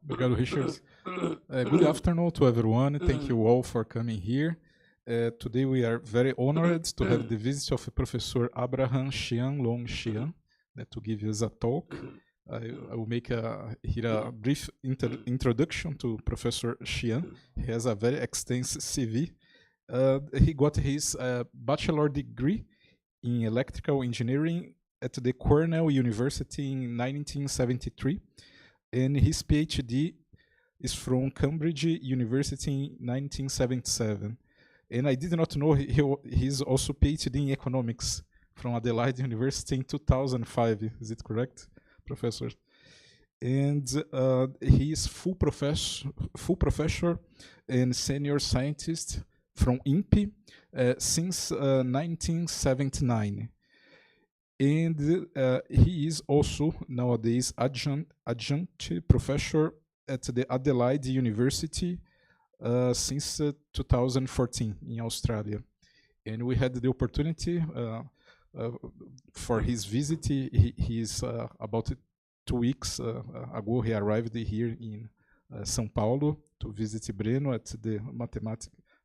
Obrigado, Richard. Good afternoon to everyone. Thank you all for coming here. Today we are very honored to have the visit of Professor Abraham Chian Long Chian to give us a talk. I will make here a brief introduction to Professor Chian. He has a very extensive CV. He got his bachelor degree in electrical engineering at the Cornell University in 1973, and his PhD is from Cambridge University in 1977. And I did not know he's also PhD in economics from Adelaide University in 2005. Is it correct, Professor? And he is full professor and senior scientist from INPE since 1979. And he is also nowadays adjunct professor at the Adelaide University since 2014 in Australia. And we had the opportunity for his visit. He is about 2 weeks ago, he arrived here in São Paulo to visit Breno at the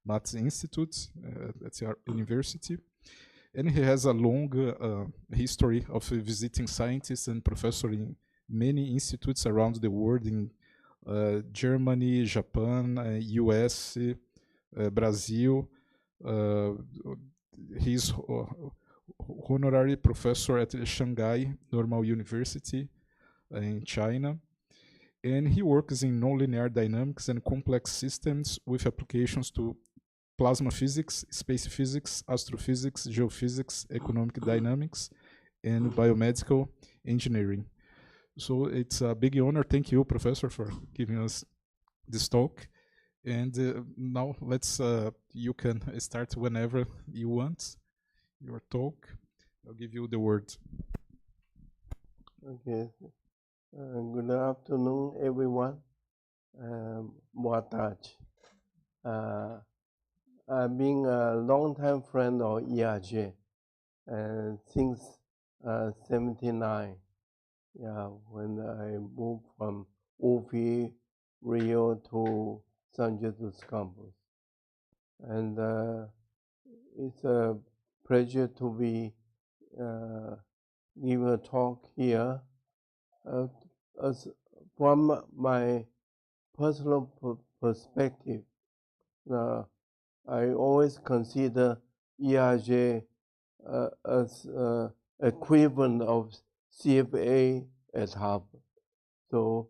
Maths Institute at our university. And he has a long history of visiting scientists and professor in many institutes around the world in Germany, Japan, US, Brazil. He's honorary professor at Shanghai Normal University in China. And he works in nonlinear dynamics and complex systems with applications to plasma physics, space physics, astrophysics, geophysics, economic dynamics, and biomedical engineering. So it's a big honor. Thank you, Professor, for giving us this talk. And now you can start whenever you want your talk. I'll give you the word. Okay. Good afternoon, everyone. Boa tarde. I've been a long-time friend of IAG since 79. Yeah, when I moved from UFI, Rio to San Jesus campus. And it's a pleasure to be give a talk here. As from my personal perspective, I always consider IAG as equivalent of CFA at Harvard. So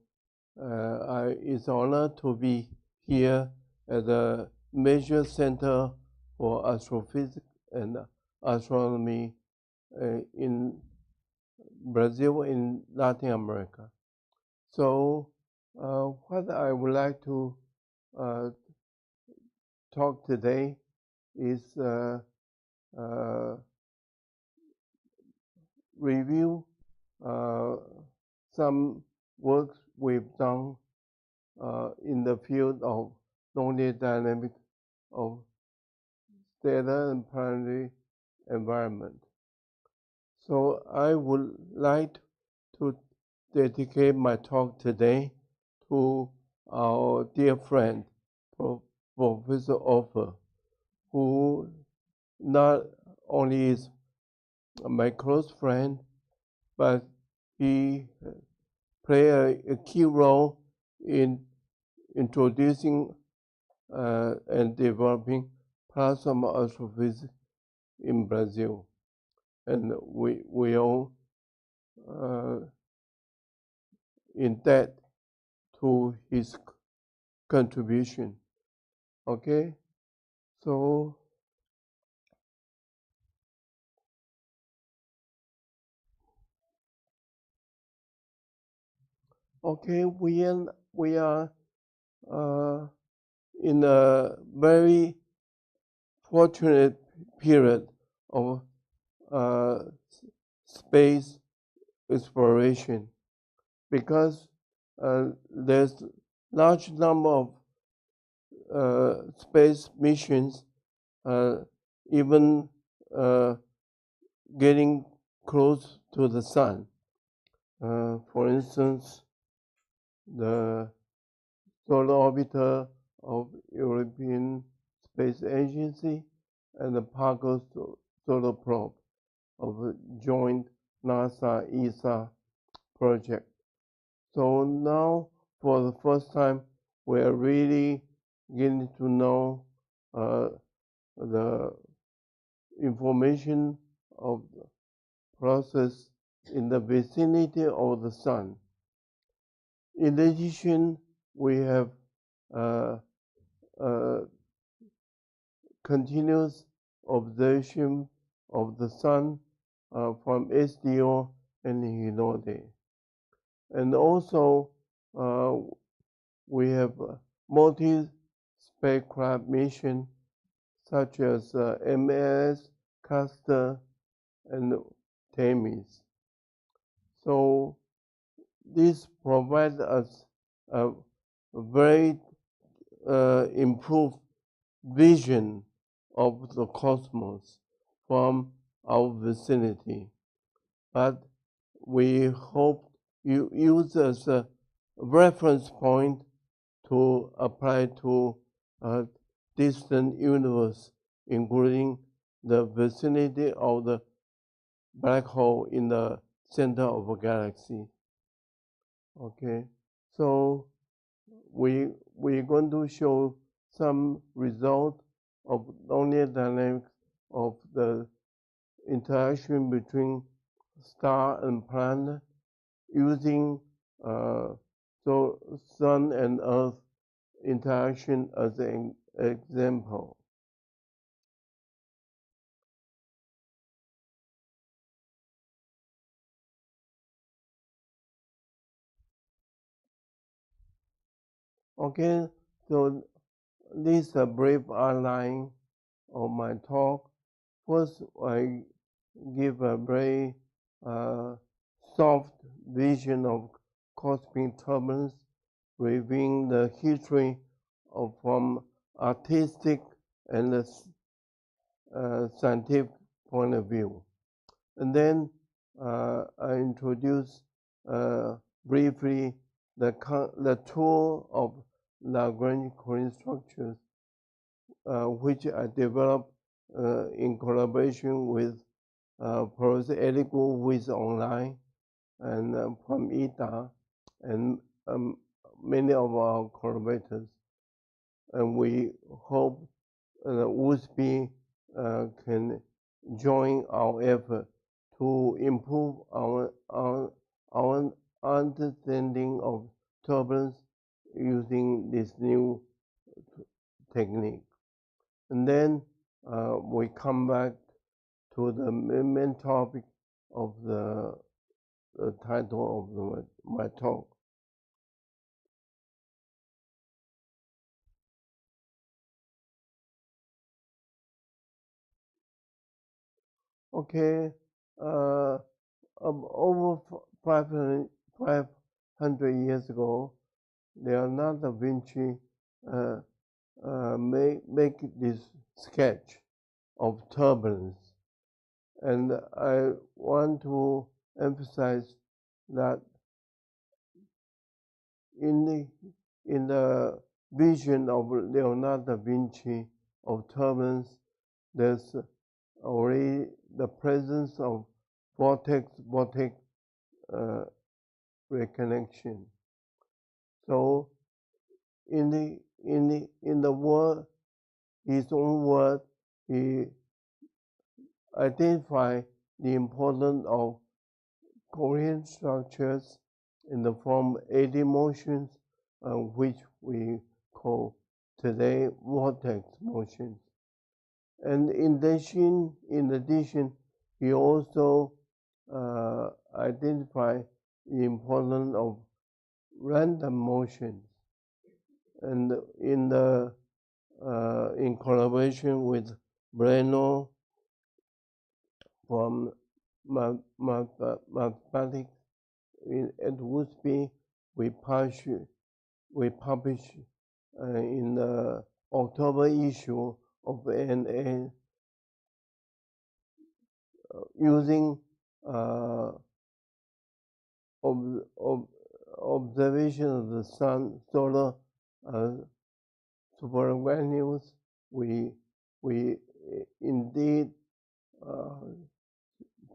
it's an honor to be here at the major center for astrophysics and astronomy in Brazil, in Latin America. So what I would like to talk today is review some work we've done in the field of nonlinear dynamics of stellar and planetary environment. So I would like to dedicate my talk today to our dear friend, Professor Offer, who not only is my close friend, but he played a key role in introducing and developing plasma astrophysics in Brazil. And we all in debt to his contribution. Okay, so we are in a very fortunate period of space exploration, because there's large number of space missions even getting close to the sun. For instance, the solar orbiter of European Space Agency and the Parker Solar Probe of the joint NASA-ESA project. So now, for the first time, we're really getting to know the information of the process in the vicinity of the sun. In addition, we have continuous observation of the sun from SDO and Hinode. And also, we have multi-spacecraft mission such as MAS, Castor, and Themis. So this provides us a very improved vision of the cosmos from our vicinity. But we hope you use as a reference point to apply to a distant universe, including the vicinity of the black hole in the center of a galaxy. Okay, so we're going to show some result of nonlinear dynamics of the interaction between star and planet using so sun and earth interaction as an example. Okay, so this is a brief outline of my talk. First, I give a very soft vision of cosmic turbulence, reviewing the history of from artistic and scientific point of view. And then I introduce briefly the tool of Lagrange structures, which I developed in collaboration with Professor Eric, who is online, and from ITA, and many of our collaborators. And we hope USP can join our effort to improve our understanding of turbulence using this new technique. And then we come back to the main topic of the title of my talk. Okay, over 500 years ago, Leonardo da Vinci make this sketch of turbulence. And I want to emphasize that in the vision of Leonardo da Vinci of turbulence, there's already the presence of vortex reconnection. So in the word, his own word, he identified the importance of coherent structures in the form eddy motions, which we call today vortex motions. And in addition, he also identified the importance of random motions. And in collaboration with Breno from mathematics at USP, we published in the October issue of ANA using observation of the sun, solar supergranules, we indeed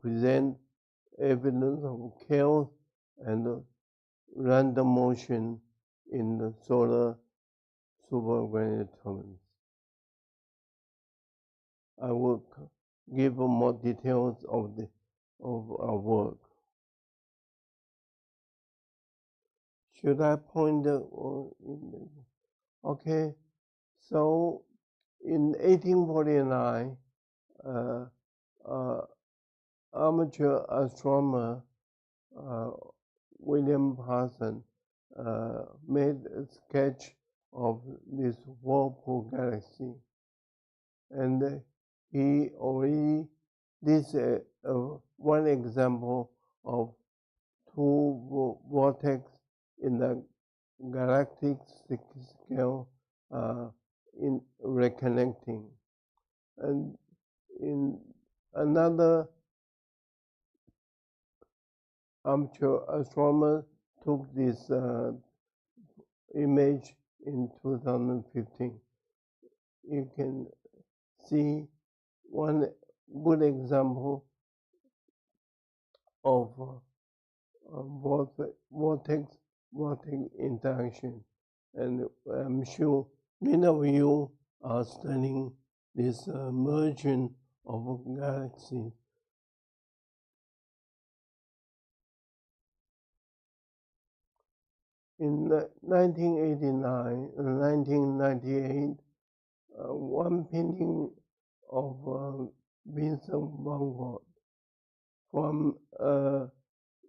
present evidence of chaos and random motion in the solar supergranular turbulence. I will give more details of our work. Should I point okay, so in 1849, amateur astronomer William Parsons made a sketch of this whirlpool galaxy, and he already this one example of two vortex in the galactic scale in reconnecting, and in another amateur astronomer took this image in 2015. You can see one good example of vortex interaction, and I'm sure many of you are studying this merging of galaxies. In 1989 and 1998, one painting of Vincent van Gogh from a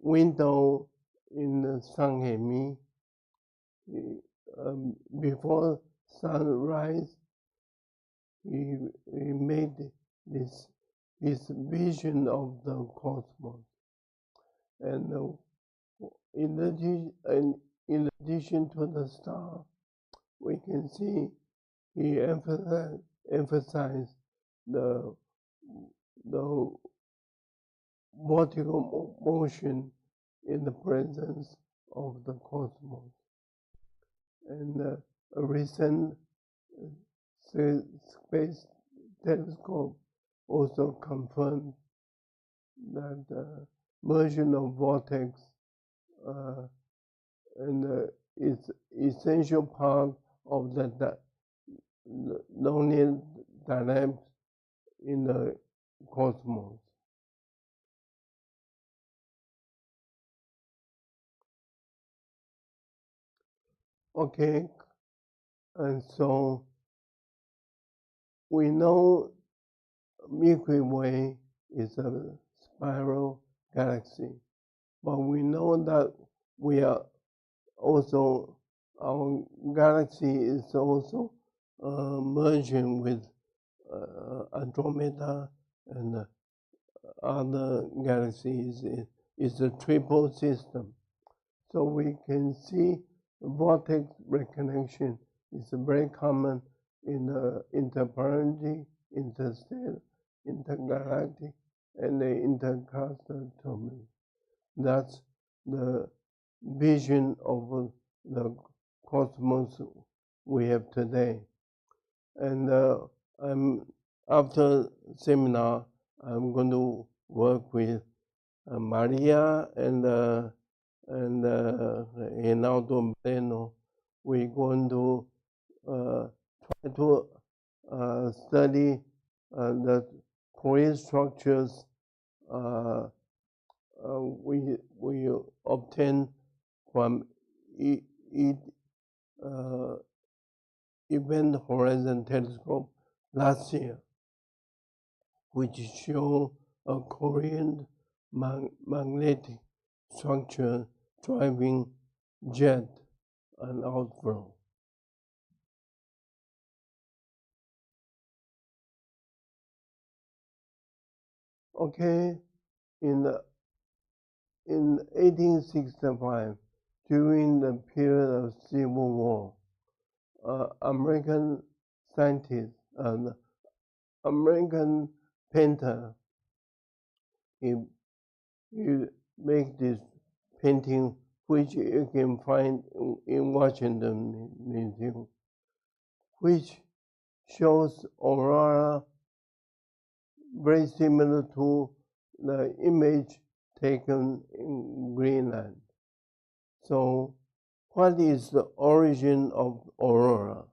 window in the Shanghai, before sunrise, he made his vision of the cosmos, and in addition to the star, we can see he emphasized the vertical motion in the presence of the cosmos. And a recent space telescope also confirmed that the merging of vortex and is essential part of the nonlinear dynamics in the cosmos. Okay, and so we know Milky Way is a spiral galaxy, but we know that we are also, our galaxy is also merging with Andromeda and other galaxies. It's a triple system. So we can see vortex reconnection is very common in the interplanetary, interstellar, intergalactic, and the intercluster turbulence. That's the vision of the cosmos we have today. And after seminar, I'm going to work with Maria and Leonardo. We're going to try to study the Cornell structures we obtain from Event Horizon Telescope last year, which show a Korean magnetic structure driving jet and outflow. Okay, in 1865, during the period of Civil War, American scientist and American painter, he make this painting which you can find in Washington Museum, which shows aurora very similar to the image taken in Greenland. So what is the origin of aurora?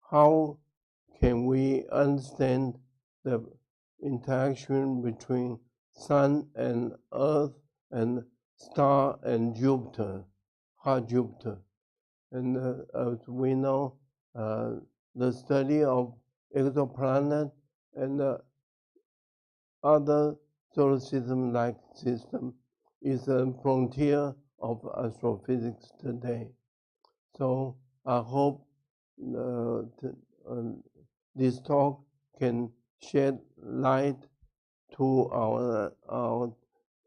How can we understand the interaction between Sun and Earth and star and Jupiter, hot Jupiter? And as we know, the study of exoplanet and other solar system-like system is a frontier of astrophysics today. So I hope this talk can shed light to our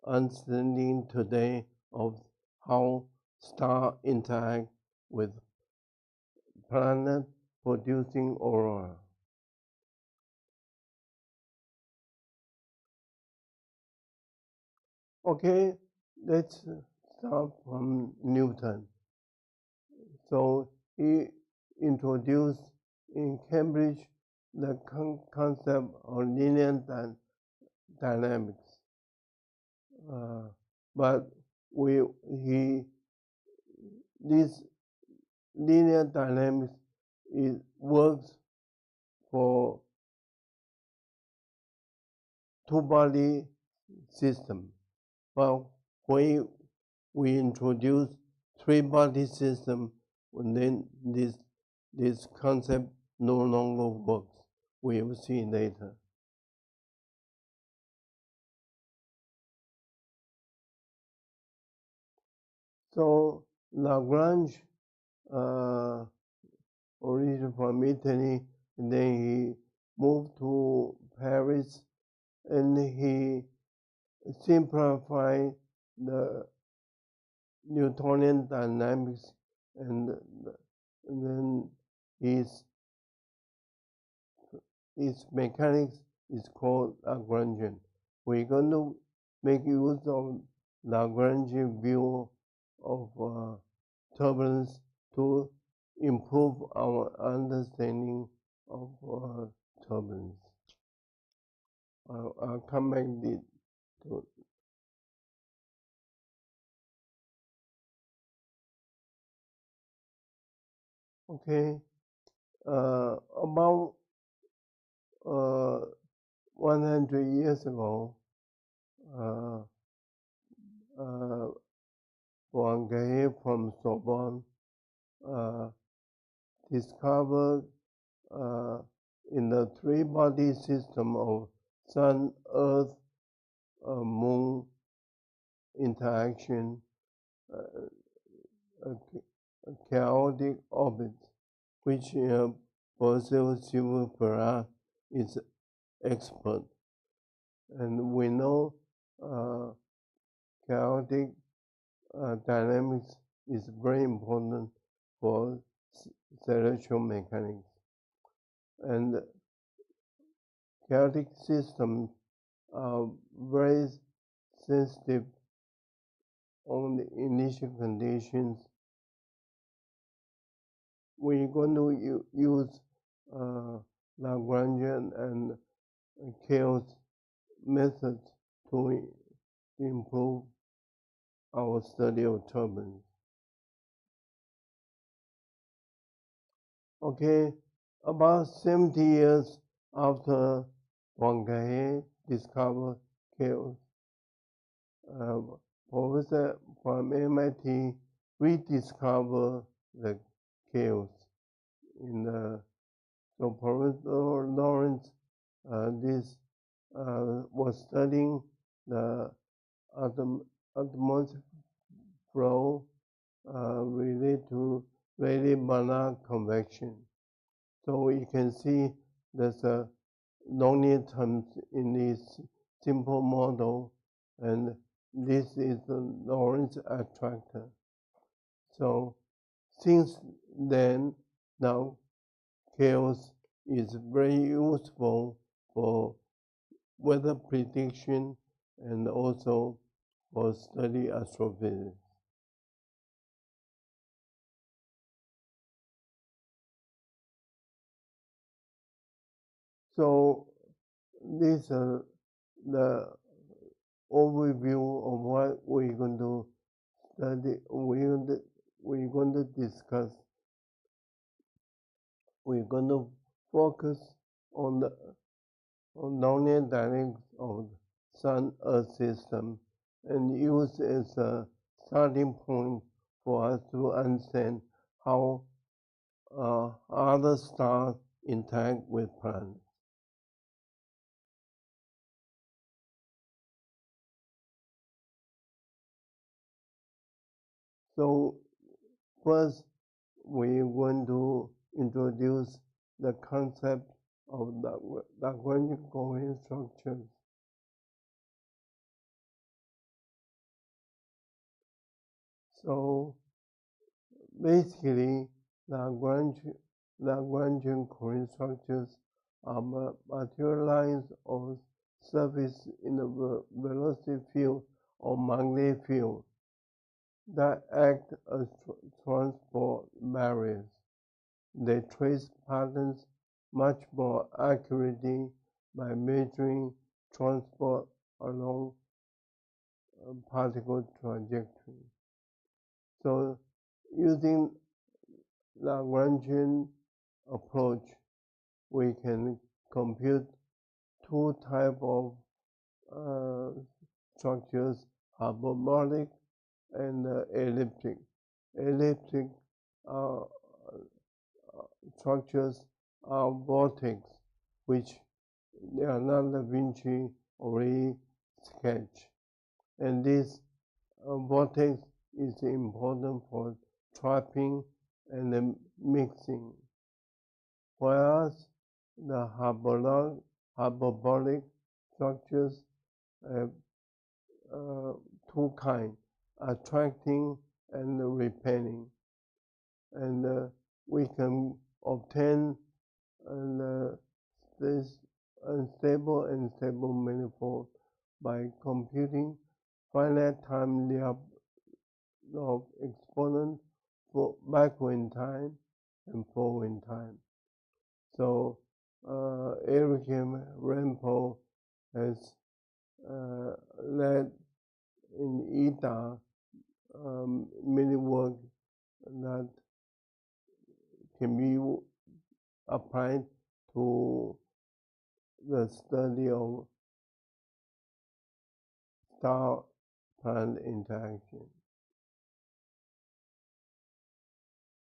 understanding today of how stars interact with planet producing aurora. Okay, let's start from Newton. So he introduced in Cambridge the concept of linear dynamics. But this linear dynamics works for two-body system. But when we introduce three-body system, then this concept no longer works. We will see later. So Lagrange, originally from Italy, and then he moved to Paris, and he simplified the Newtonian dynamics, and then his mechanics is called Lagrangian. We're going to make use of Lagrangian view of turbulence to improve our understanding of turbulence. I'll come back to okay. About 100 years ago, Poincaré from Sorbonne discovered in the three-body system of Sun, Earth, Moon interaction, a chaotic orbit, which Brasil is expert. And we know chaotic dynamics is very important for celestial mechanics. And chaotic systems are very sensitive on the initial conditions. We're going to use Lagrangian and chaos methods to improve our study of turbulence. Okay, about 70 years after Poincaré discovered chaos, Professor from MIT rediscovered the chaos. So Professor Lawrence was studying the atmospheric flow related to Rayleigh-Banach convection. So you can see there's a nonlinear terms in this simple model, and this is the Lorentz attractor. So since then, now chaos is very useful for weather prediction and also for study astrophysics. So this is the overview of what we're going to study. We're going to discuss. We're going to focus on the nonlinear dynamics of Sun-Earth system and use as a starting point for us to understand how other stars interact with planets. So first, we're going to introduce the concept of the Lagrange Poincaré structures. So basically, Lagrange Poincaré structures are materialized or surface in the velocity field or magnetic field that act as transport barriers. They trace patterns much more accurately by measuring transport along particle trajectory. So using Lagrangian approach, we can compute two types of structures, hyperbolic and elliptic. Elliptic structures are vortex, which Leonardo da Vinci already sketched. And this vortex is important for trapping and mixing. Whereas the hyperbolic structures have two kinds, attracting and repelling. And we can obtain this unstable and stable manifold by computing finite time layup of exponent for backward in time and forward in time. So Eric Rampel has led in ITA many work that can be applied to the study of star-planet interaction.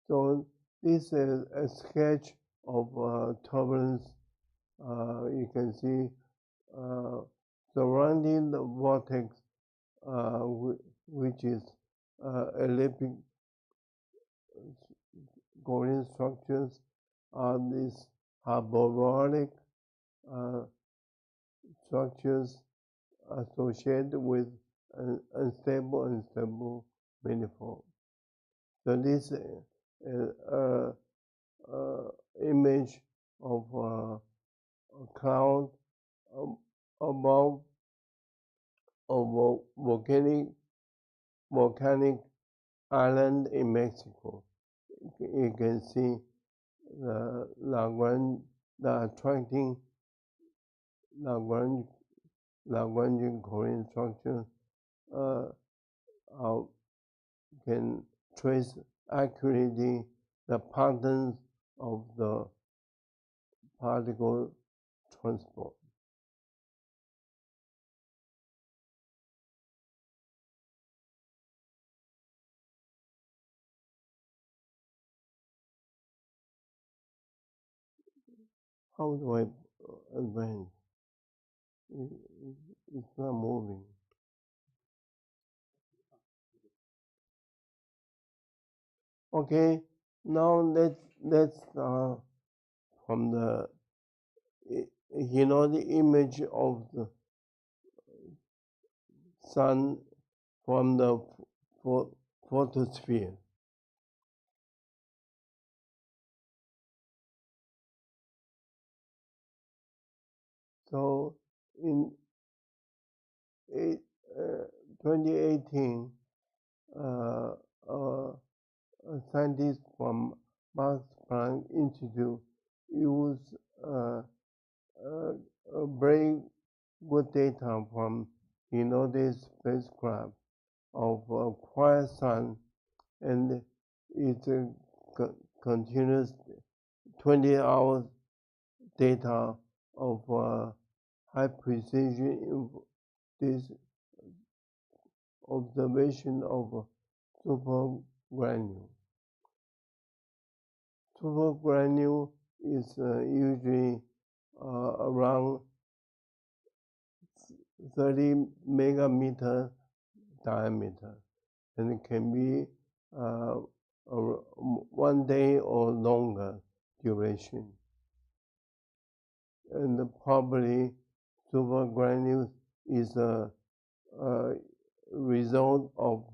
So this is a sketch of turbulence. You can see surrounding the vortex, which is elliptic Gaussian structures, are these hyperbolic structures associated with an unstable and stable manifold. So this image of a cloud above a volcanic island in Mexico. You can see the attracting Lagrangian Poincaré structure can trace accurately the patterns of the particle transport. How do I advance? It's not moving. Okay, now let's from the the image of the sun from the photosphere. So in 2018, a scientist from Max Planck Institute used very good data from Leonardo spacecraft of a quiet sun, and it continuous 20 hours data of high precision this observation of supergranule. Supergranule is usually around 30 megameter diameter, and it can be 1 day or longer duration. And probably supergranule is a result of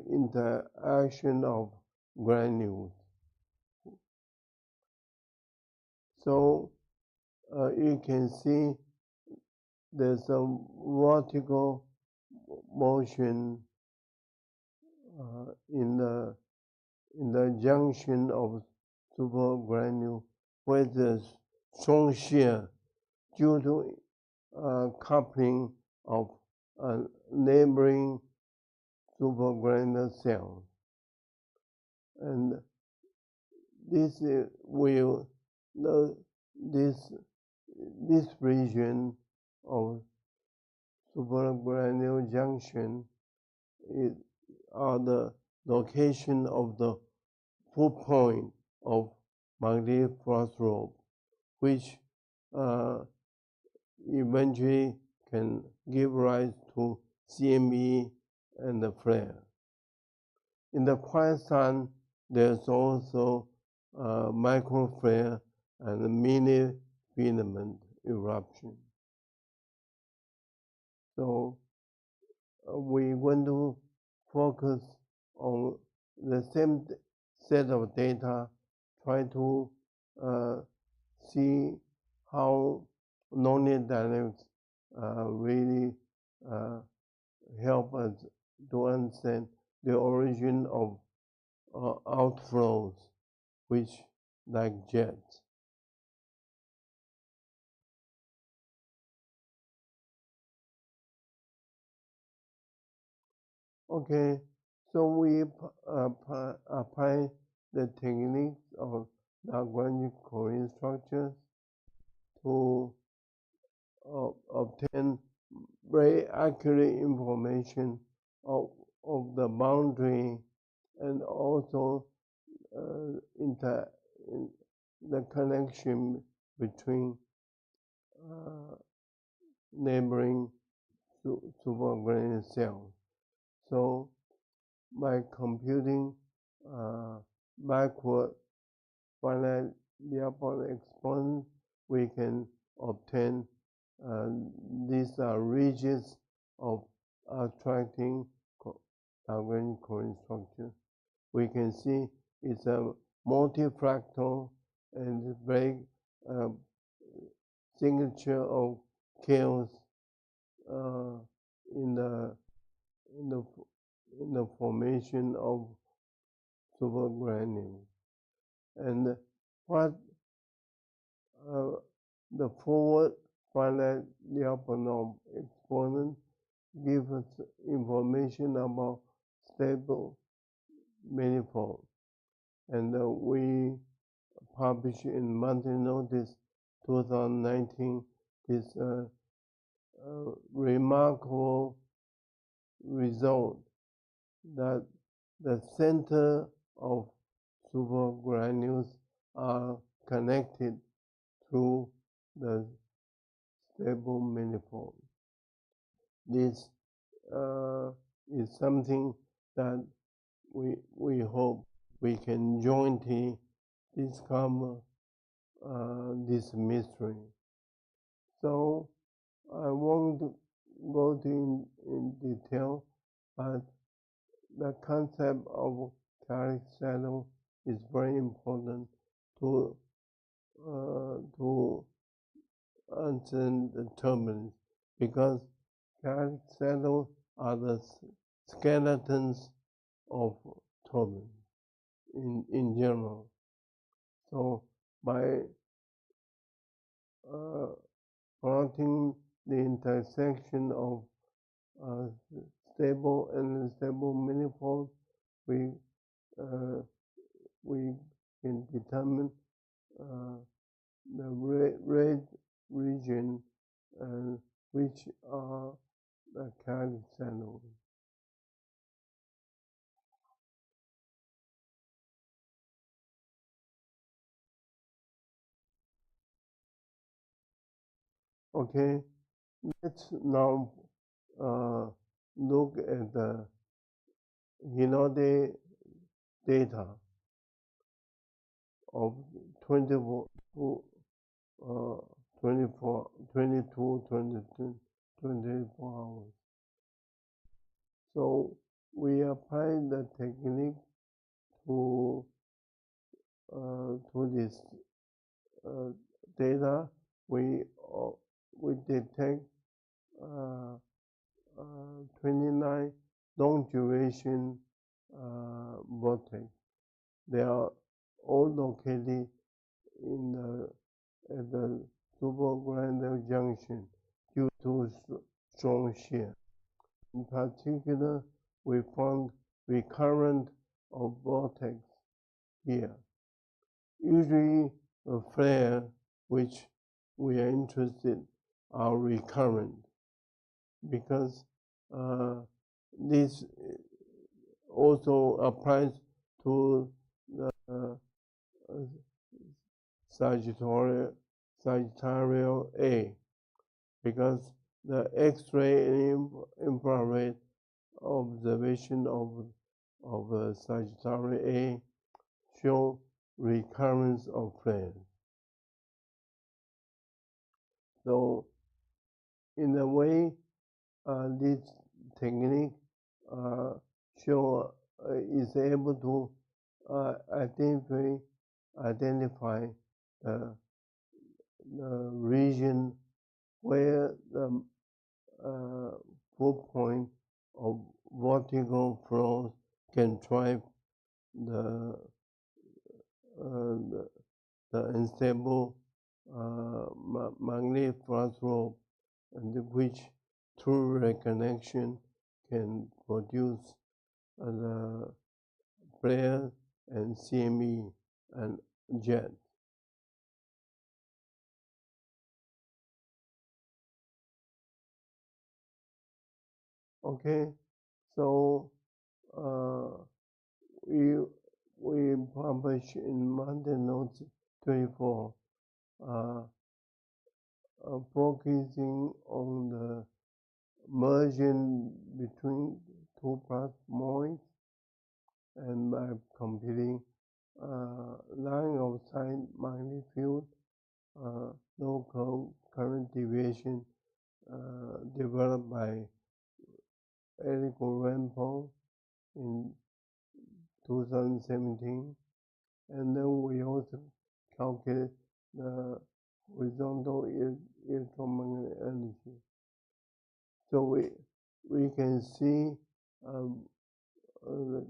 interaction of granules. So you can see there's a vertical motion in the junction of supergranule where there's strong shear due to coupling of neighboring supergranular cells, and this this region of supergranule junction are the location of the full point of magnetic flux rope, which eventually can give rise to CME and the flare. In the quiet sun, there's also microflare and mini filament eruption. So we want to focus on the same set of data, try to see how nonlinear dynamics really help us to understand the origin of outflows, which like jets. Okay, so we apply the techniques of Lagrange Poincaré structures to obtain very accurate information of the boundary and also in the connection between neighboring supergranular cells. So by computing backward finite Lyapunov exponent, we can obtain these are regions of attracting Lagrange Poincaré structure. We can see it's a multifractal and very signature of chaos in the formation of supergranule. And what the forward finite Lyapunov exponent gives us information about stable manifold. And we published in Monthly Notice 2019 this remarkable result that the center of supergranules are connected through the stable manifold. This is something that we hope we can jointly discover this mystery. So I won't go in detail, but the concept of chaotic shadow is very important to understand the turbulence, because chaotic shadows are the skeletons of turbulence in general. So by plotting the intersection of stable and unstable manifold, we can determine the red region which are the chaotic channel. Okay, let's now look at the Hinode data of 22, 24 hours. So we apply the technique to this data. We detect 29 long duration vortex. They are all located at the supergranular junction due to strong shear. In particular, we found recurrent of vortex here. Usually, a flare which we are interested are recurrent because this also applies to the Sagittarial A, because the X-ray and infrared observation of Sagittarial A show recurrence of flares. So, in a way, this technique is able to identify the region where the full point of vertical flows can drive the unstable magnetic flux rope, and which through reconnection can produce the flare and CME and jet. Okay, so we publish in Monday Notes 24, focusing on the merging between two plasmoids, and by computing line of sight magnetic field, local current deviation developed by Eric Rampo in 2017, and then we also calculate the horizontal electromagnetic energy. So we can see the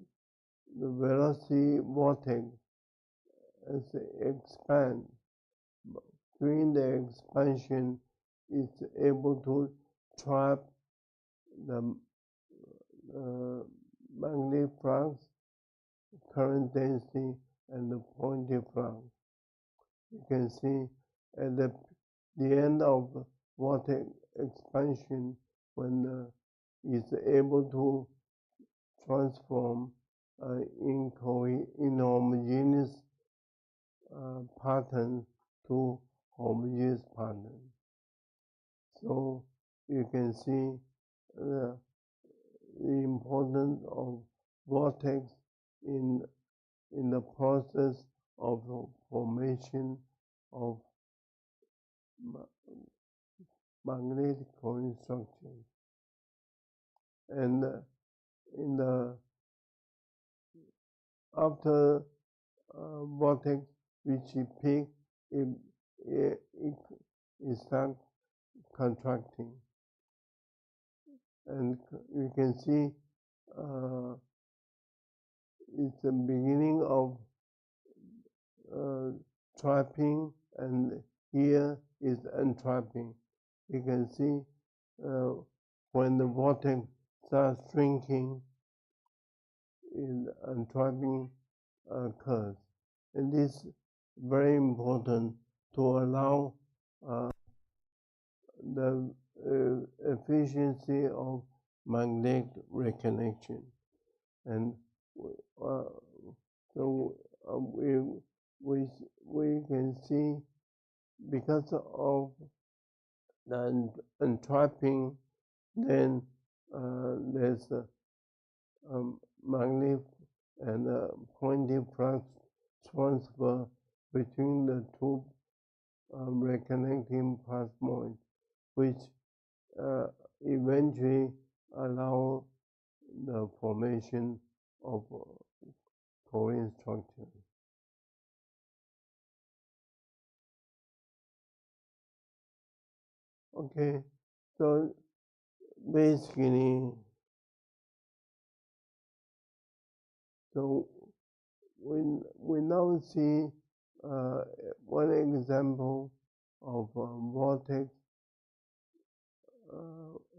velocity vortex as it expands. During the expansion, it's able to trap the magnetic flux, current density, and the Poynting flux. You can see at the end of the vortex expansion, when it's able to transform inhomogeneous pattern to homogeneous pattern. So you can see the importance of vortex in the process of the formation of magnetic coil structures. And after vortex reaches peak, it starts contracting, and you can see it's the beginning of trapping, and here is untrapping. you can see when the vortex starts shrinking, entrapping occurs. And this is very important to allow the efficiency of magnetic reconnection. And so we can see, because of the entrapping, then there's a magnetic and pointing flux transfer between the two reconnecting plasmoids, which eventually allow the formation of coherent structure. Okay, so basically, so we now see one example of vortex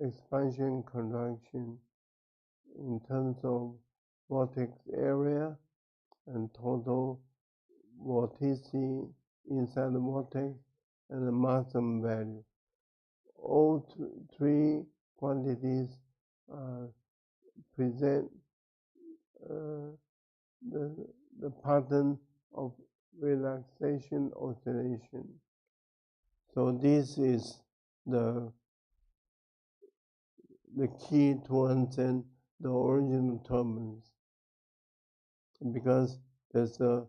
expansion contraction in terms of vortex area and total vorticity inside the vortex and the maximum value. All three quantities present the pattern of relaxation oscillation. So this is the key to understand the origin of turbulence, because there's a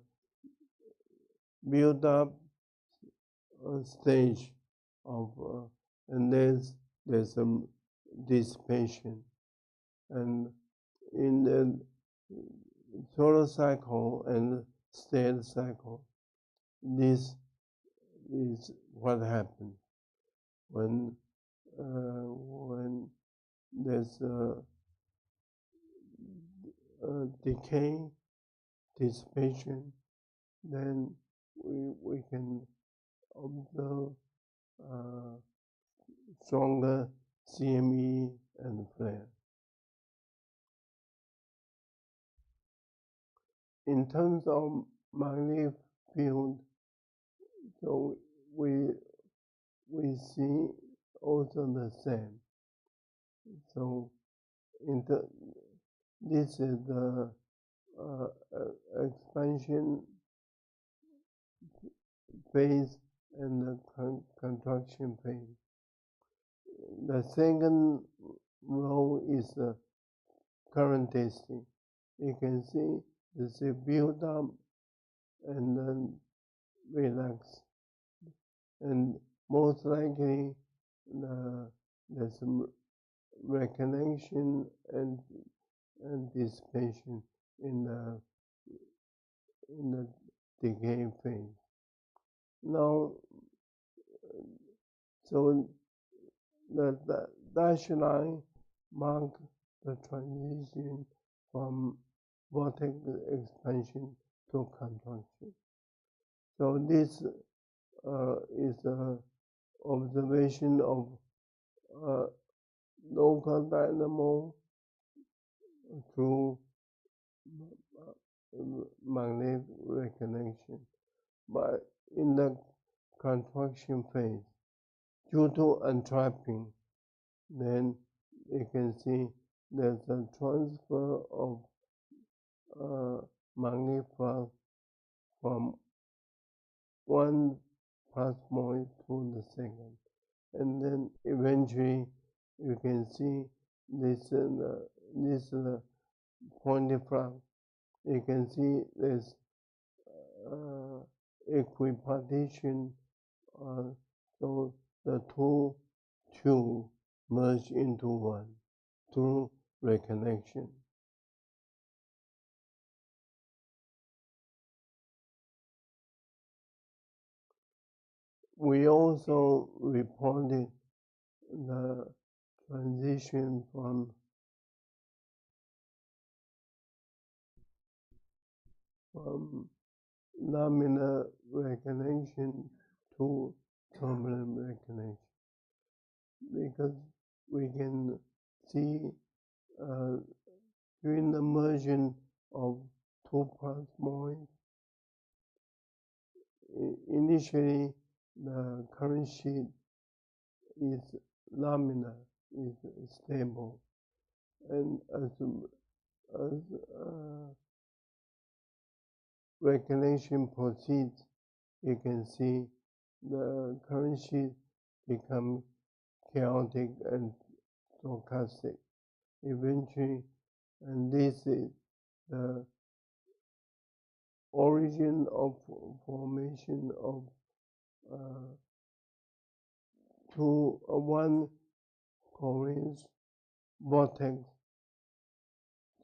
build-up stage of and there's a dissipation, and in the solar cycle and stellar cycle, this is what happens when there's a decay, dissipation. Then we can observe stronger CME and flare. In terms of magnetic field, so we see also the same. So this is the expansion phase and the contraction phase. The second row is the current testing. You can see there's a build up and then relax, and most likely there's some reconnection and dissipation in the decay phase. Now, so the dashed line mark the transition from vortex expansion to contraction. So this is an observation of local dynamo through magnetic reconnection. But in the contraction phase, due to entrapping, then you can see there's a transfer of magnetic flux from one plasmoid to the second, and then eventually you can see this pointing flux. You can see there's equipartition, so the two tubes merge into one through reconnection. We also reported the transition from laminar reconnection to turbulent reconnection. initially the current sheet is laminar, is stable, and as reconnection proceeds, you can see the current sheet become chaotic and stochastic eventually, and this is the origin of formation of one Corinth vortex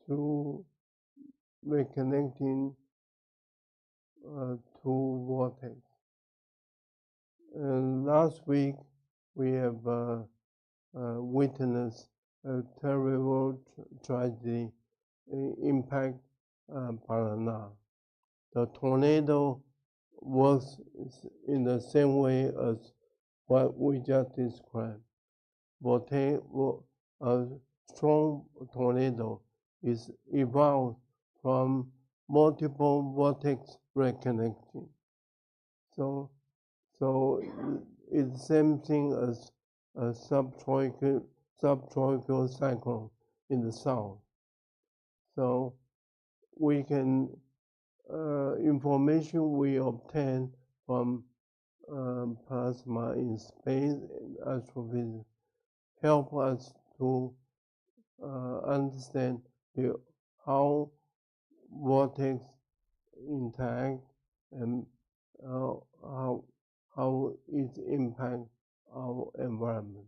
through reconnecting two vortex. And last week we have witnessed a terrible tragedy impact Paraná. The tornado works in the same way as what we just described. A strong tornado is evolved from multiple vortex reconnection. So it's the same thing as a subtropical cyclone in the south. So we can information we obtain from plasma in space and astrophysics help us to understand how vortex interact and how it impact our environment.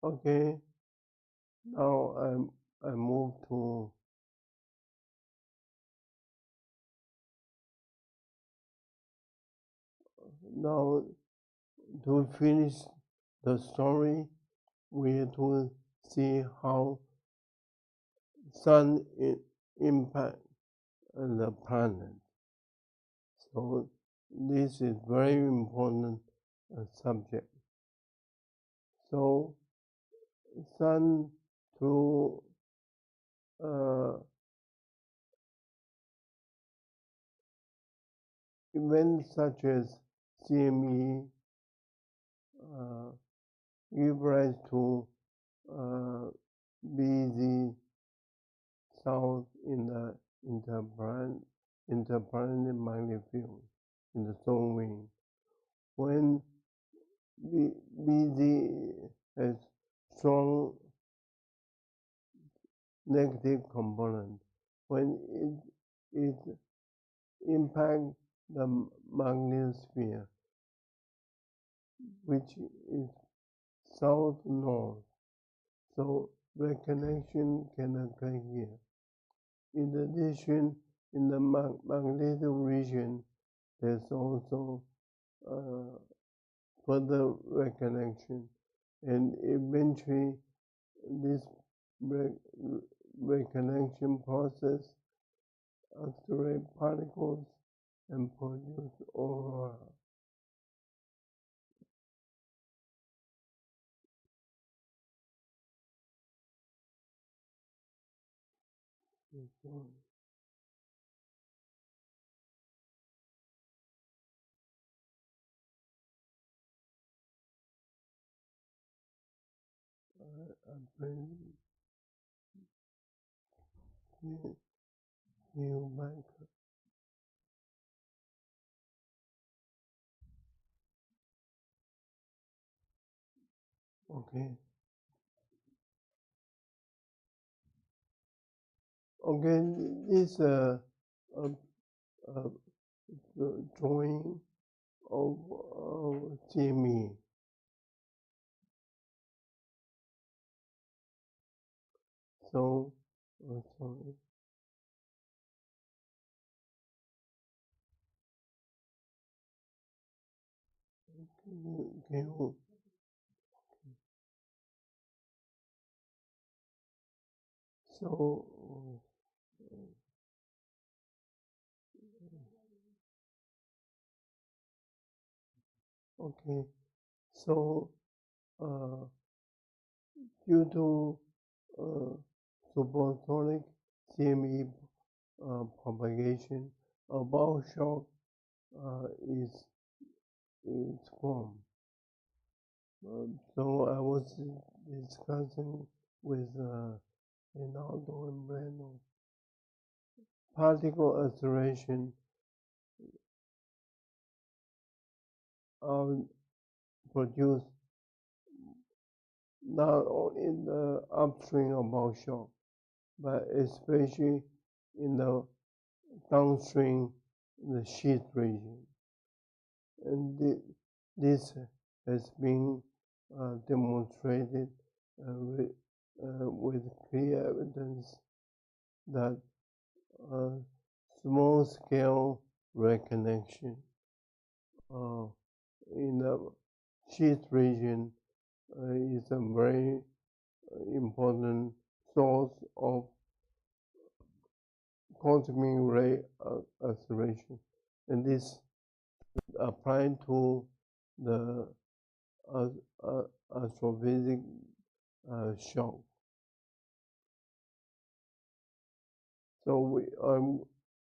Okay, now I move to now to finish the story. We have to see how sun impact the planet. So this is very important subject. So sun through events such as CME give rise to busy south in the interplanetary magnetic field in the solar wind. When BZ has strong negative component, when it impacts the magnetosphere, which is south-north, so reconnection can occur here. In addition, in the magnetic region, there's also further reconnection, and eventually this reconnection process accelerate particles and produce aurora. Okay. Okay, this drawing of CME. So, sorry. Can you, so, okay, so due to supersonic CME propagation, a bow shock is formed. So I was discussing with Leonardo and Brasil. Particle acceleration are produced not only in the upstream of bow shock, but especially in the downstream, in the sheath region. And this has been demonstrated with clear evidence that small-scale reconnection in the sheath region is a very important source of cosmic ray acceleration, and this applied to the astrophysics shock. So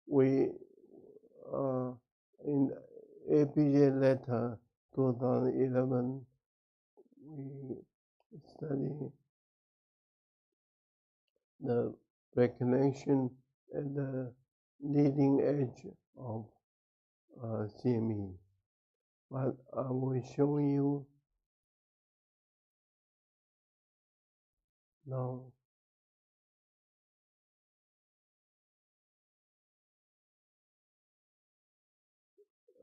we in APJ letter 2011 we study the reconnection at the leading edge of CME. But I will show you now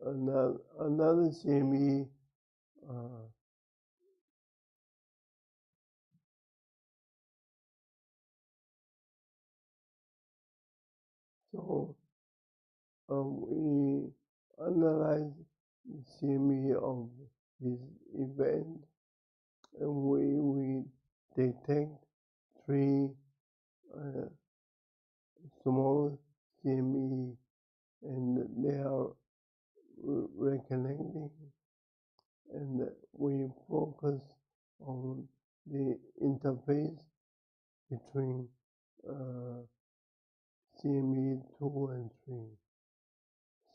another CME so we analyze the CME of this event, and we detect three small CME, and they are reconnecting, and we focus on the interface between CME 2 and 3.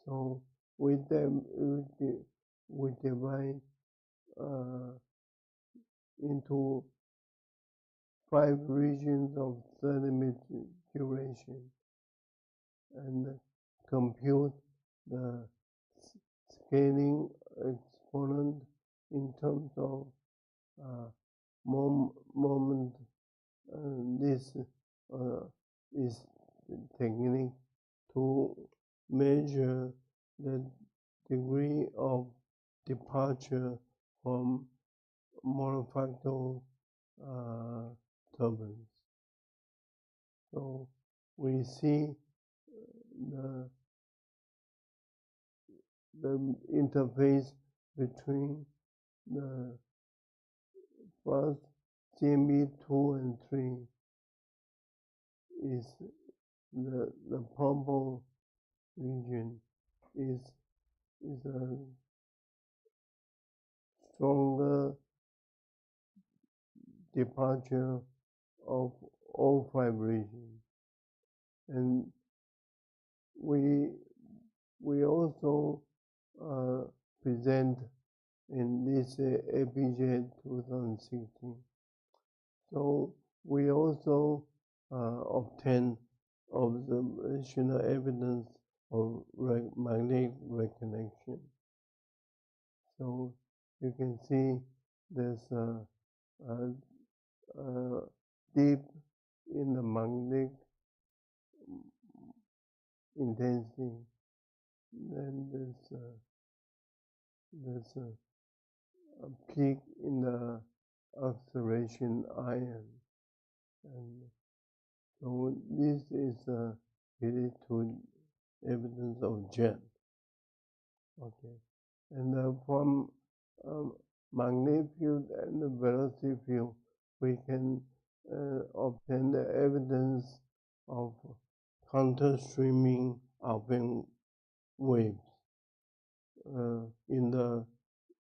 So with them, we divide into 5 regions of 30 minute duration and compute the scaling exponent in terms of moment. This is the technique to measure the degree of departure from monofractal turbulence. So we see the interface between the first CME 2 and 3 is the purple region is a stronger departure of all 5 regions, and we also present in this APJ 2016. So we also obtain observational evidence of magnetic reconnection. So you can see there's deep in the magnetic intensity. Then there's a peak in the acceleration ion, and so this is related to evidence of jet. Okay, and from magnetic field and the velocity field, we can obtain the evidence of counter-streaming alpha waves in the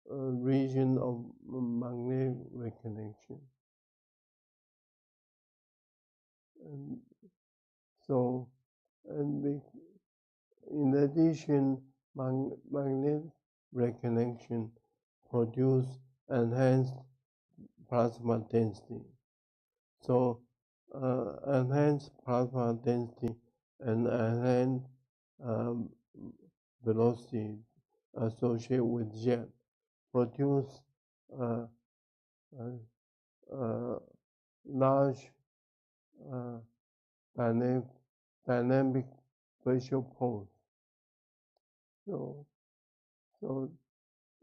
region of magnetic reconnection. And so And in addition, magnetic reconnection produce enhanced plasma density. So enhanced plasma density and enhanced velocity associated with jet produce large dynamic facial pose. So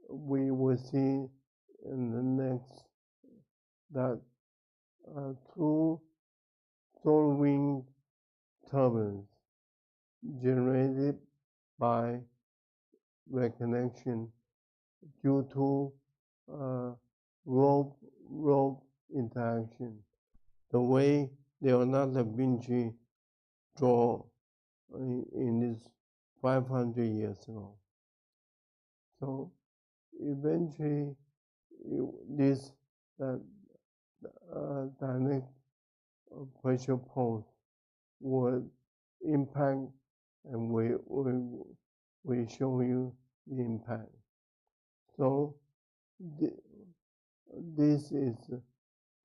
we will see in the next that through solar wind turbulence generated by reconnection due to rope interaction, the way Leonardo da Vinci draw in his 500 years ago. So eventually, this dynamic pressure pulse would impact, and we show you the impact. So this is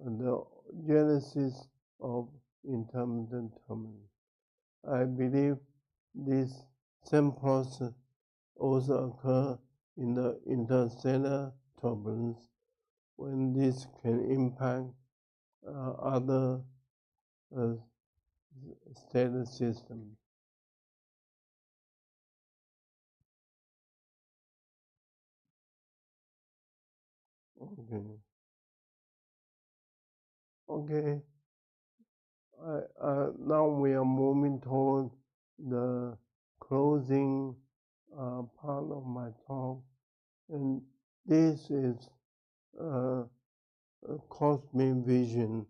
the genesis of intermittent turbulence. I believe this same process also occurs in the interstellar turbulence, when this can impact other stellar systems. Okay. Now we are moving toward the closing part of my talk, and this is a cosmic vision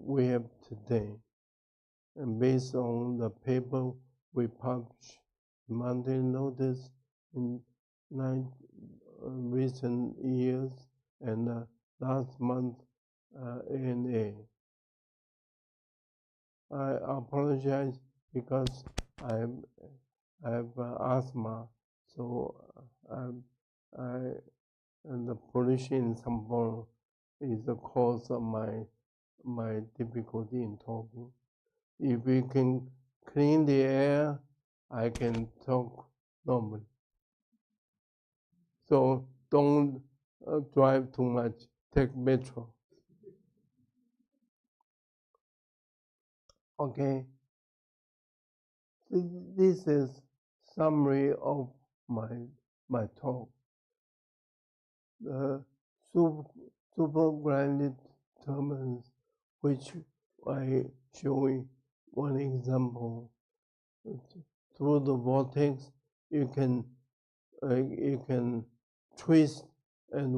we have today, and based on the paper we published Mountain Notice in recent years, and last month ANA. I apologize because I have asthma, so and the pollution in São Paulo is the cause of my difficulty in talking. If we can clean the air, I can talk normally. So don't drive too much, take metro. Okay. This is summary of my talk. The supergranite turbulence, which I show you one example. Through the vortex, you can twist and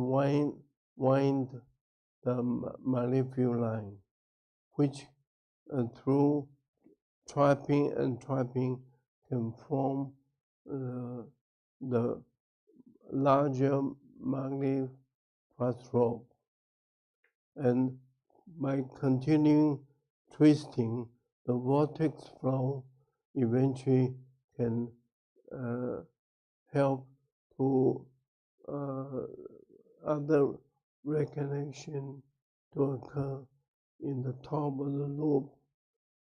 wind the molecular line, which through trapping can form the larger magnetic rope, and by continuing twisting, the vortex flow eventually can help to other reconnection to occur in the top of the loop,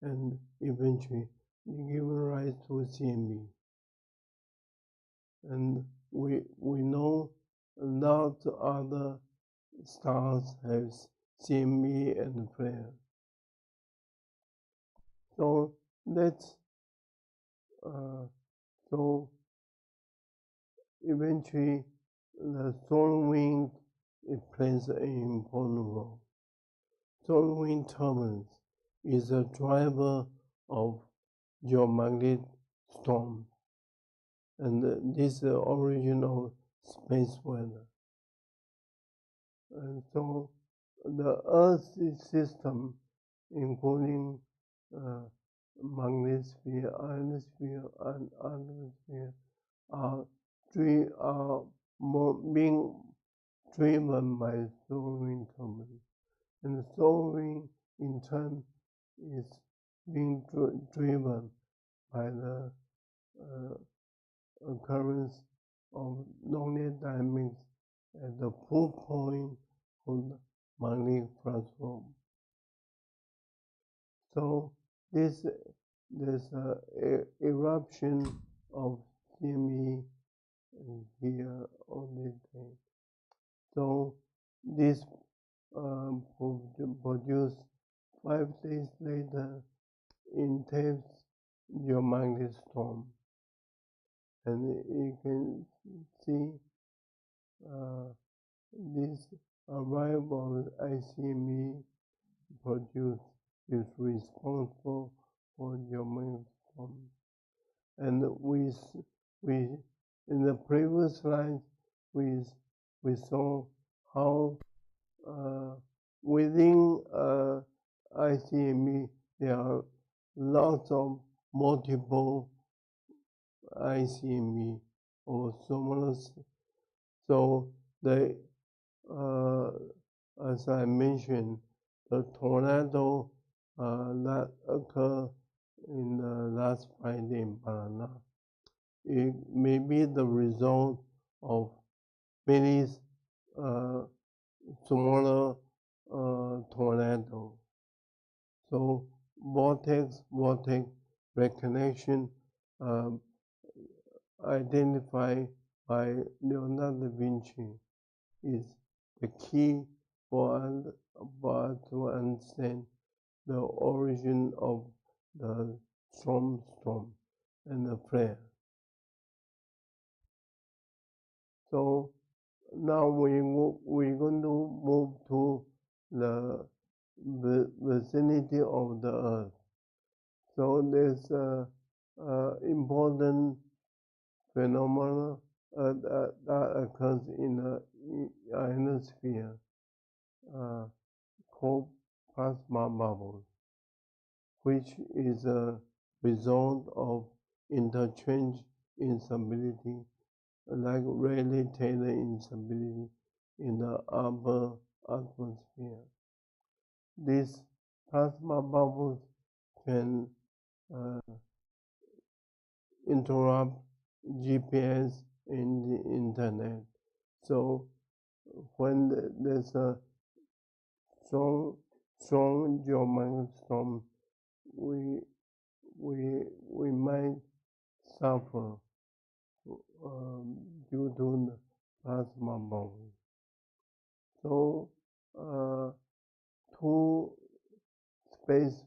and eventually give rise to CME. And we know a lot of other stars have CME and flare. So so eventually the solar wind, it plays an important role. Solar wind turbulence is a driver of geomagnetic storm, and this is the origin of space weather. And so the Earth system, including magnetosphere, ionosphere, and atmosphere, are being driven by solar wind turbulence. And the solar wind, in turn, is being driven by the occurrence of nonlinear dynamics at the full point of the magnetic flux flow. So this eruption of CME here on this day. So this produced 5 days later intense geomagnetic storm, and you can see this arrival of ICME produced is responsible for geomagnetic storm. And we in the previous slide we saw how within ICME there are lots of multiple ICME or similar. So the as I mentioned, the tornado that occurred in last Friday in Paraná, it may be the result of many smaller tornadoes. So vortex reconnection identified by Leonardo da Vinci is the key for us to understand the origin of the storm and the flare. So now we're going to move to the vicinity of the Earth. So there's important phenomena that occurs in the ionosphere called plasma bubbles, which is a result of interchange instability, like Rayleigh-Taylor instability in the upper atmosphere. These plasma bubbles can interrupt GPS and the internet. So when there's a strong geomagnetic storm, we might suffer due to the plasma bubble. So two space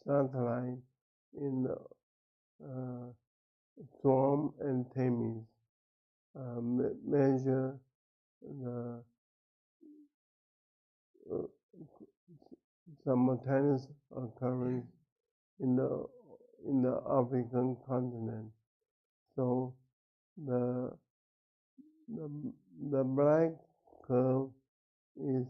satellite in the Storm and Themis measure the simultaneous occurrence in the African continent. So the black curve is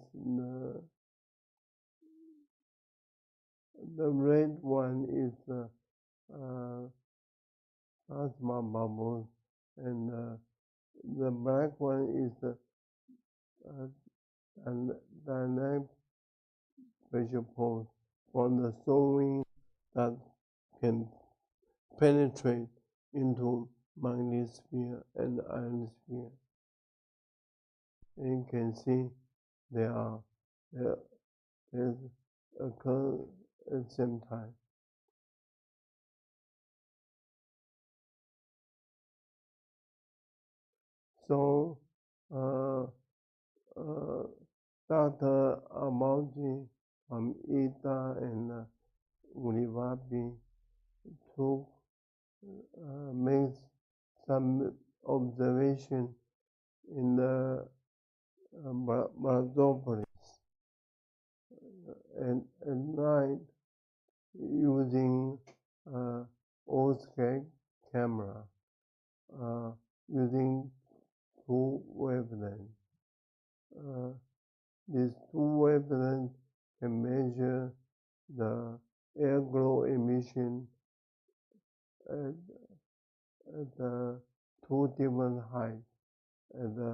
the red one is the plasma bubble, and the black one is the dynamic pressure pulse from the solar that can penetrate into magnetosphere and ionosphere. And you can see they occur at the same time. So Dr. Amalji from ITA and Univapi took made some observation in the Observatory and at night using OSCAG camera using two wavelengths. These two wavelengths can measure the air glow emission at two different heights, at the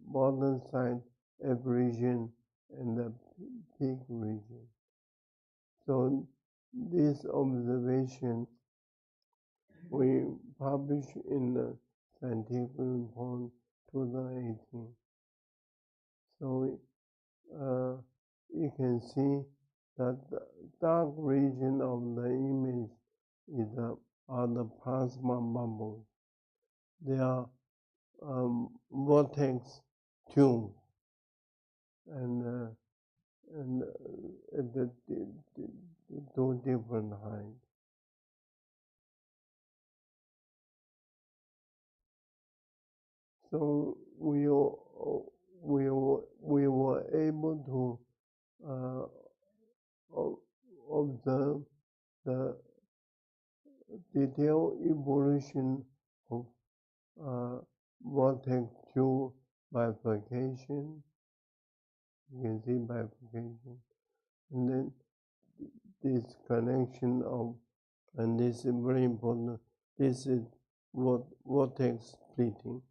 bottom side aberration and the peak region. So this observation we published in the Scientific Report 2018. So you can see that the dark region of the image are the plasma bubbles. They are vortex tubes, and at the two different heights. So we were able to observe the detailed evolution of vortex tube bifurcation. You can see bifurcation, and then this connection of, and this is very important, this is vortex splitting.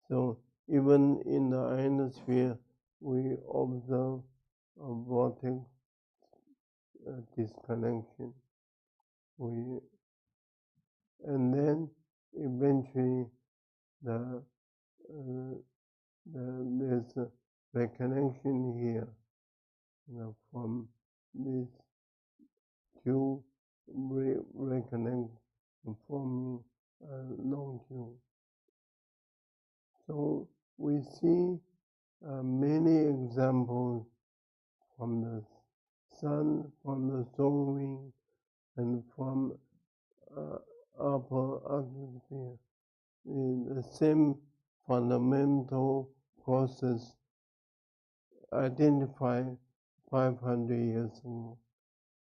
So even in the ionosphere, we observe a vortex disconnection. And then eventually there's a reconnection here, from this tube reconnect forming a long tube. So we see many examples from the sun, from the solar wind, and from upper atmosphere. The same fundamental process identified 500 years ago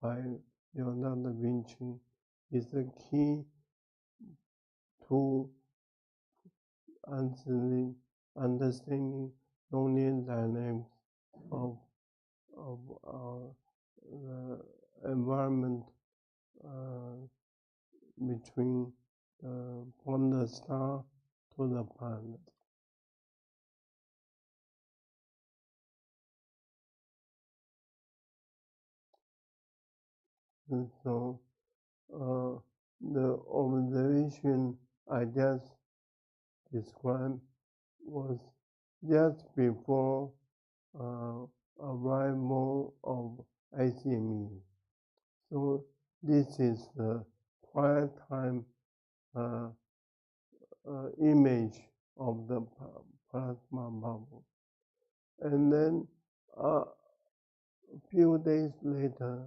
by Leonardo da Vinci is the key to understanding nonlinear dynamics of the environment between from the star to the planet. And so the observation I just described was just before arrival of ICME. So this is the quiet time image of the plasma bubble. And then a few days later,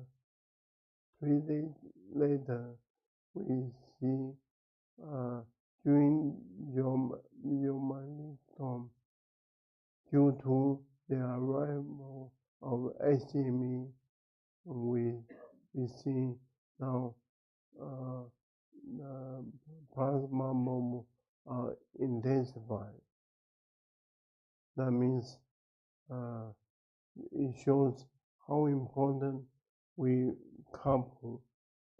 3 days later, we see during geomagnetic storm, due to the arrival of ICME, we see now the plasma bubble are intensified. That means it shows how important we couple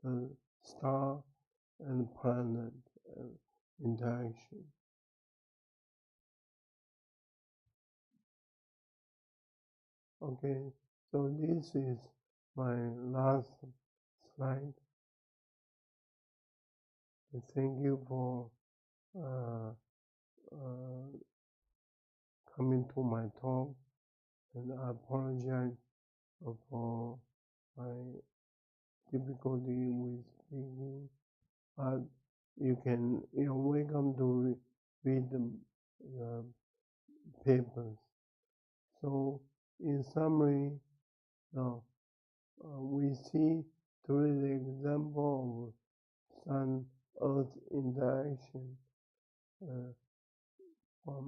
the star and planet interaction. Okay, so this is my last slide. Thank you for coming to my talk, and I apologize for my difficulty with speaking, but you're welcome to read the papers. So in summary, we see through the example of Sun-Earth interaction from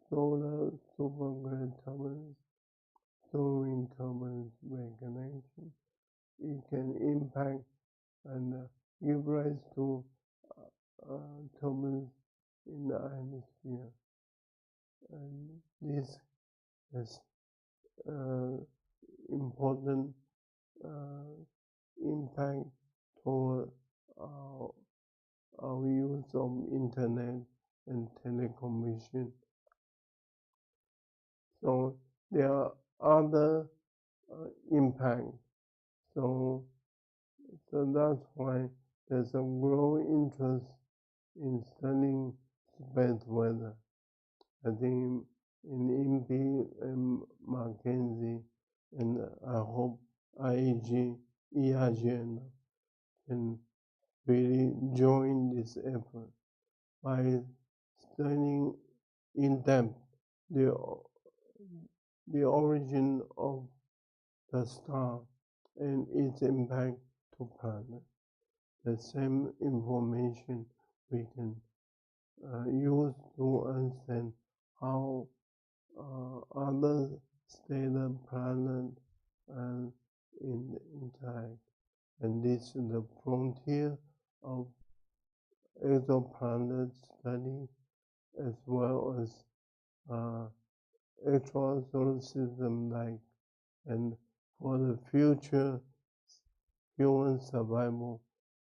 solar supergrid turbulence, solar wind turbulence reconnection, it can impact and give rise to turbulence in the ionosphere. And this has important impact toward our use of internet and telecommunication. So there are other impact. So that's why there's a growing interest in studying space weather. I think in INPE and Mackenzie, and I hope IAG, ERG can really join this effort by studying in depth the origin of the star and its impact to planet. The same information we can use to understand how other stellar planets interact. And this is the frontier of exoplanet study as well as extra solar system like, and for the future human survival,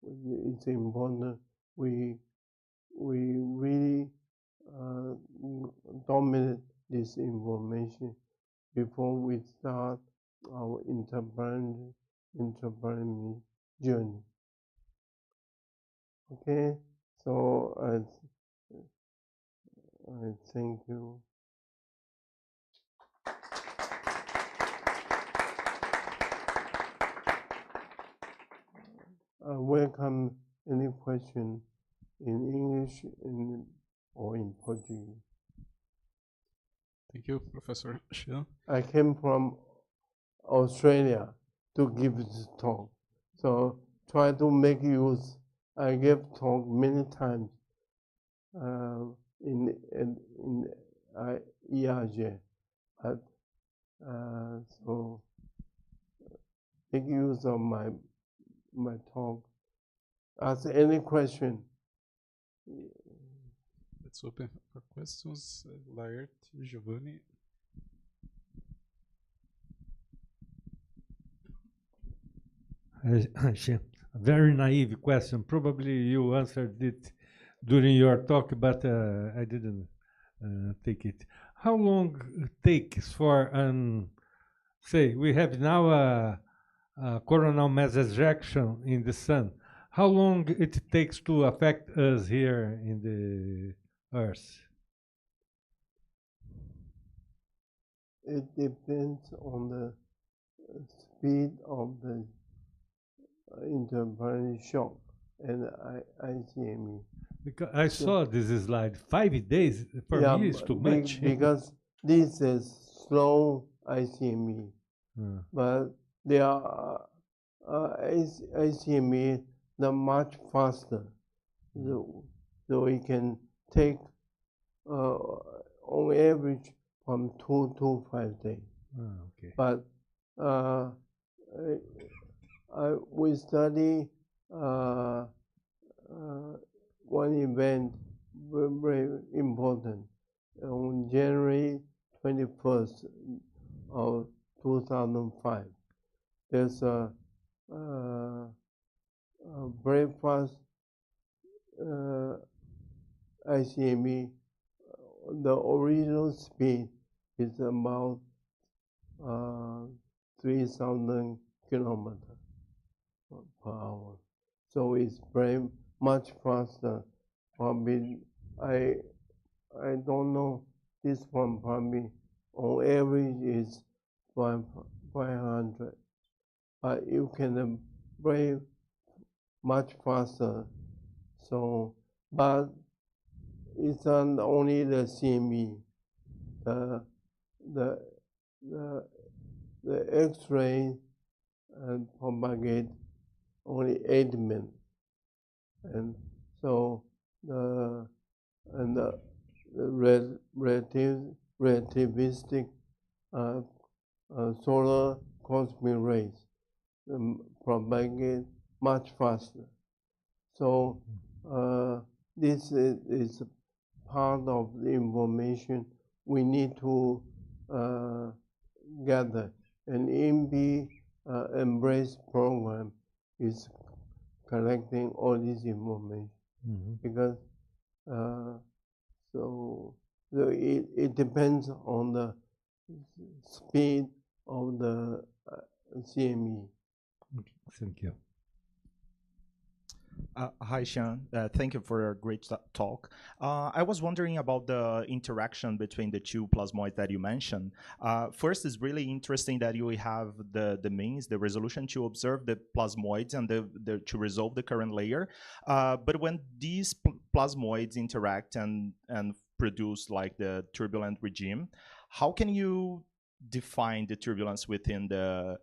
it's important we really dominate this information before we start our interplanetary journey. Okay, so I thank you. Welcome any question in English or in Portuguese. Thank you, Professor Chian. I came from Australia to give this talk, so try to make use. I gave talk many times in ERG, but so make use of my talk. Ask any question. Let's open for questions. Laerte, Giovanni. A very naive question. Probably you answered it during your talk, but I didn't take it. How long it takes for say we have now a coronal mass ejection in the sun? How long it takes to affect us here in the Earth? It depends on the speed of the interplanetary shock and ICME. Because I saw this slide. 5 days for me is too much. Because this is slow ICME, but there are ICME that much faster, so it can take on average from 2 to 5 days. Okay. But we study one event very important on January 21st of 2005. There's a very fast ICME. The original speed is about 3,000 kilometers per hour. So it's very much faster. Probably, I don't know, this one probably on average is 500. But you can very much faster. So, but it's not only the CME. The X-ray propagate only 8 minutes, and so the relativistic solar cosmic rays propagate much faster. So this is part of the information we need to gather. And INPE Embrace program is collecting all this information because so it depends on the speed of the CME. Okay, thank you. Hi, Chian. Thank you for a great talk. I was wondering about the interaction between the two plasmoids that you mentioned. First, it's really interesting that you have the means, the resolution to observe the plasmoids and to resolve the current layer. But when these plasmoids interact and produce like the turbulent regime, how can you define the turbulence within the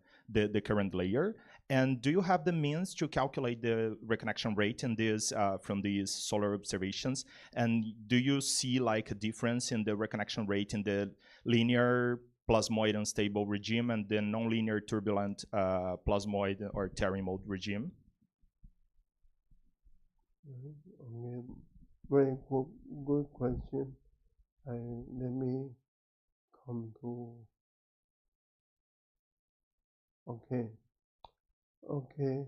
current layer? And do you have the means to calculate the reconnection rate in this from these solar observations? And do you see like a difference in the reconnection rate in the linear plasmoid unstable regime and the nonlinear turbulent plasmoid or Terry mode regime? Okay. Very good question. Let me come to. Okay. Okay.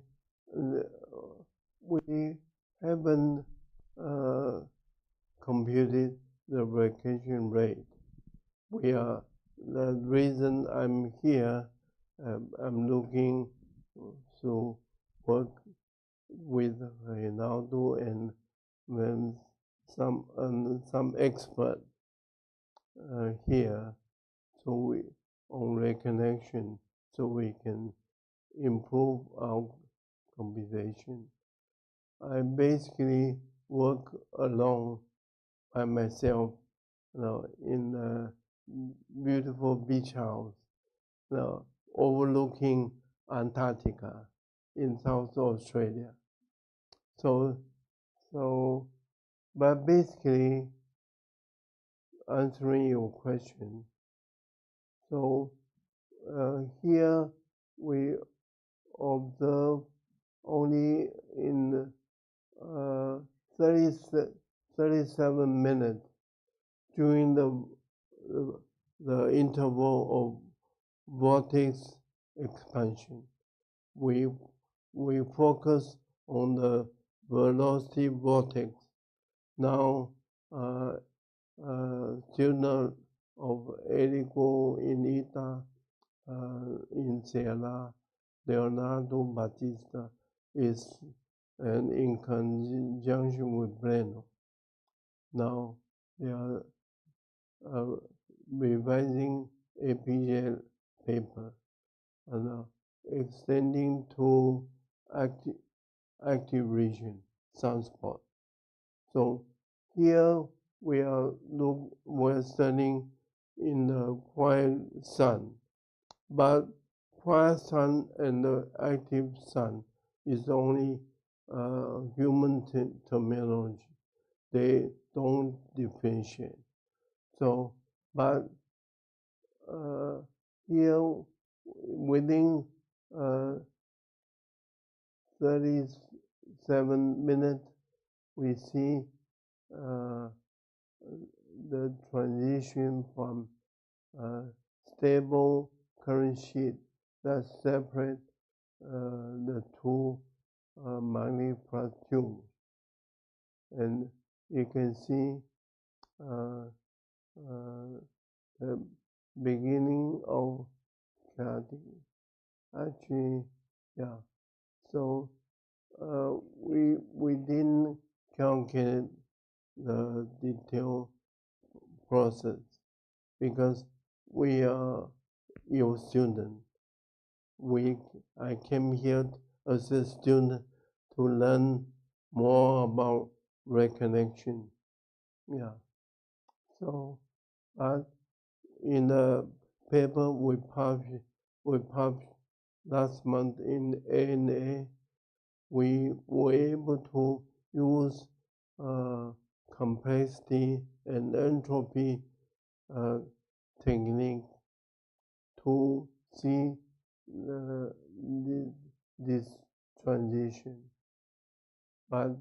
We haven't computed the reconnection rate. The reason I'm here, I'm looking to work with Leonardo and when some expert here, so we on reconnection, so we can improve our computation. I basically work alone by myself, in a beautiful beach house, overlooking Antarctica in South Australia. But basically, answering your question, so here we observe only in 37 minutes during the interval of vortex expansion. We focus on the velocity vortex. Now, student of Erico in Ita in Sierra, Leonardo Batista is and in conjunction with Breno. Now they are revising APJ paper and extending to active region, sunspot. So here we're studying in the quiet sun, but quiet sun and the active sun is only human terminology. They don't differentiate. So, but here within 37 minutes, we see the transition from stable current sheet that separate the two magnetic tubes, and you can see the beginning of chaotic. Actually, yeah. So we didn't calculate the detailed process because we are your student. I came here as a student to learn more about reconnection. Yeah. So, but in the paper we published last month in ANA, we were able to use complexity and entropy technique to see this transition. But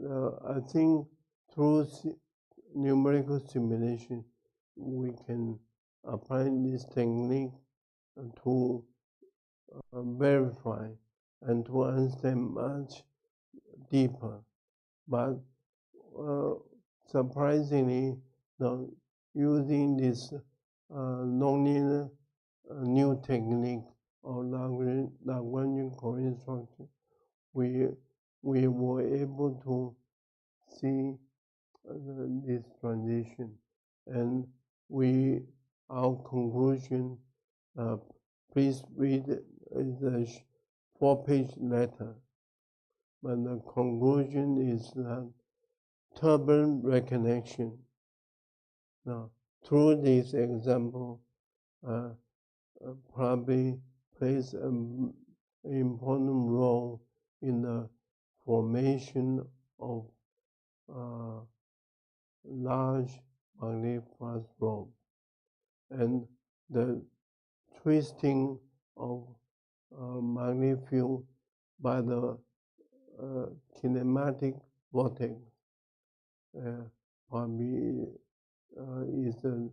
I think through numerical simulation, we can apply this technique to verify and to understand much deeper. But surprisingly, using this nonlinear a new technique of Lagrange construction, we were able to see this transition, and our conclusion, please read the 4-page letter, but the conclusion is that turbulent reconnection. Now, through this example, probably plays an important role in the formation of large magnetic flux rope, and the twisting of magnetic field by the kinematic vortex probably is a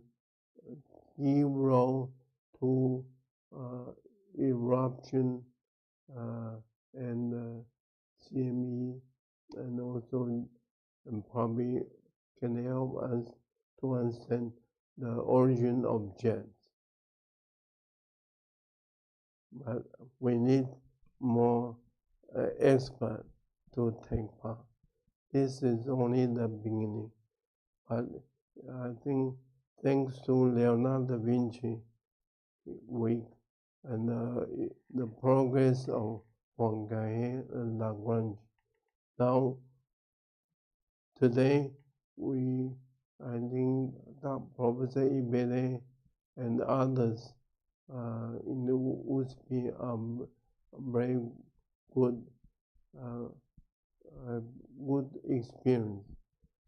key role to eruption and CME, and also probably can help us to understand the origin of jets. But we need more experts to take part. This is only the beginning. But I think thanks to Leonardo da Vinci week and the progress of Poincaré and Lagrange, now today I think that Professor Ibele and others in the USP are very good, good experience.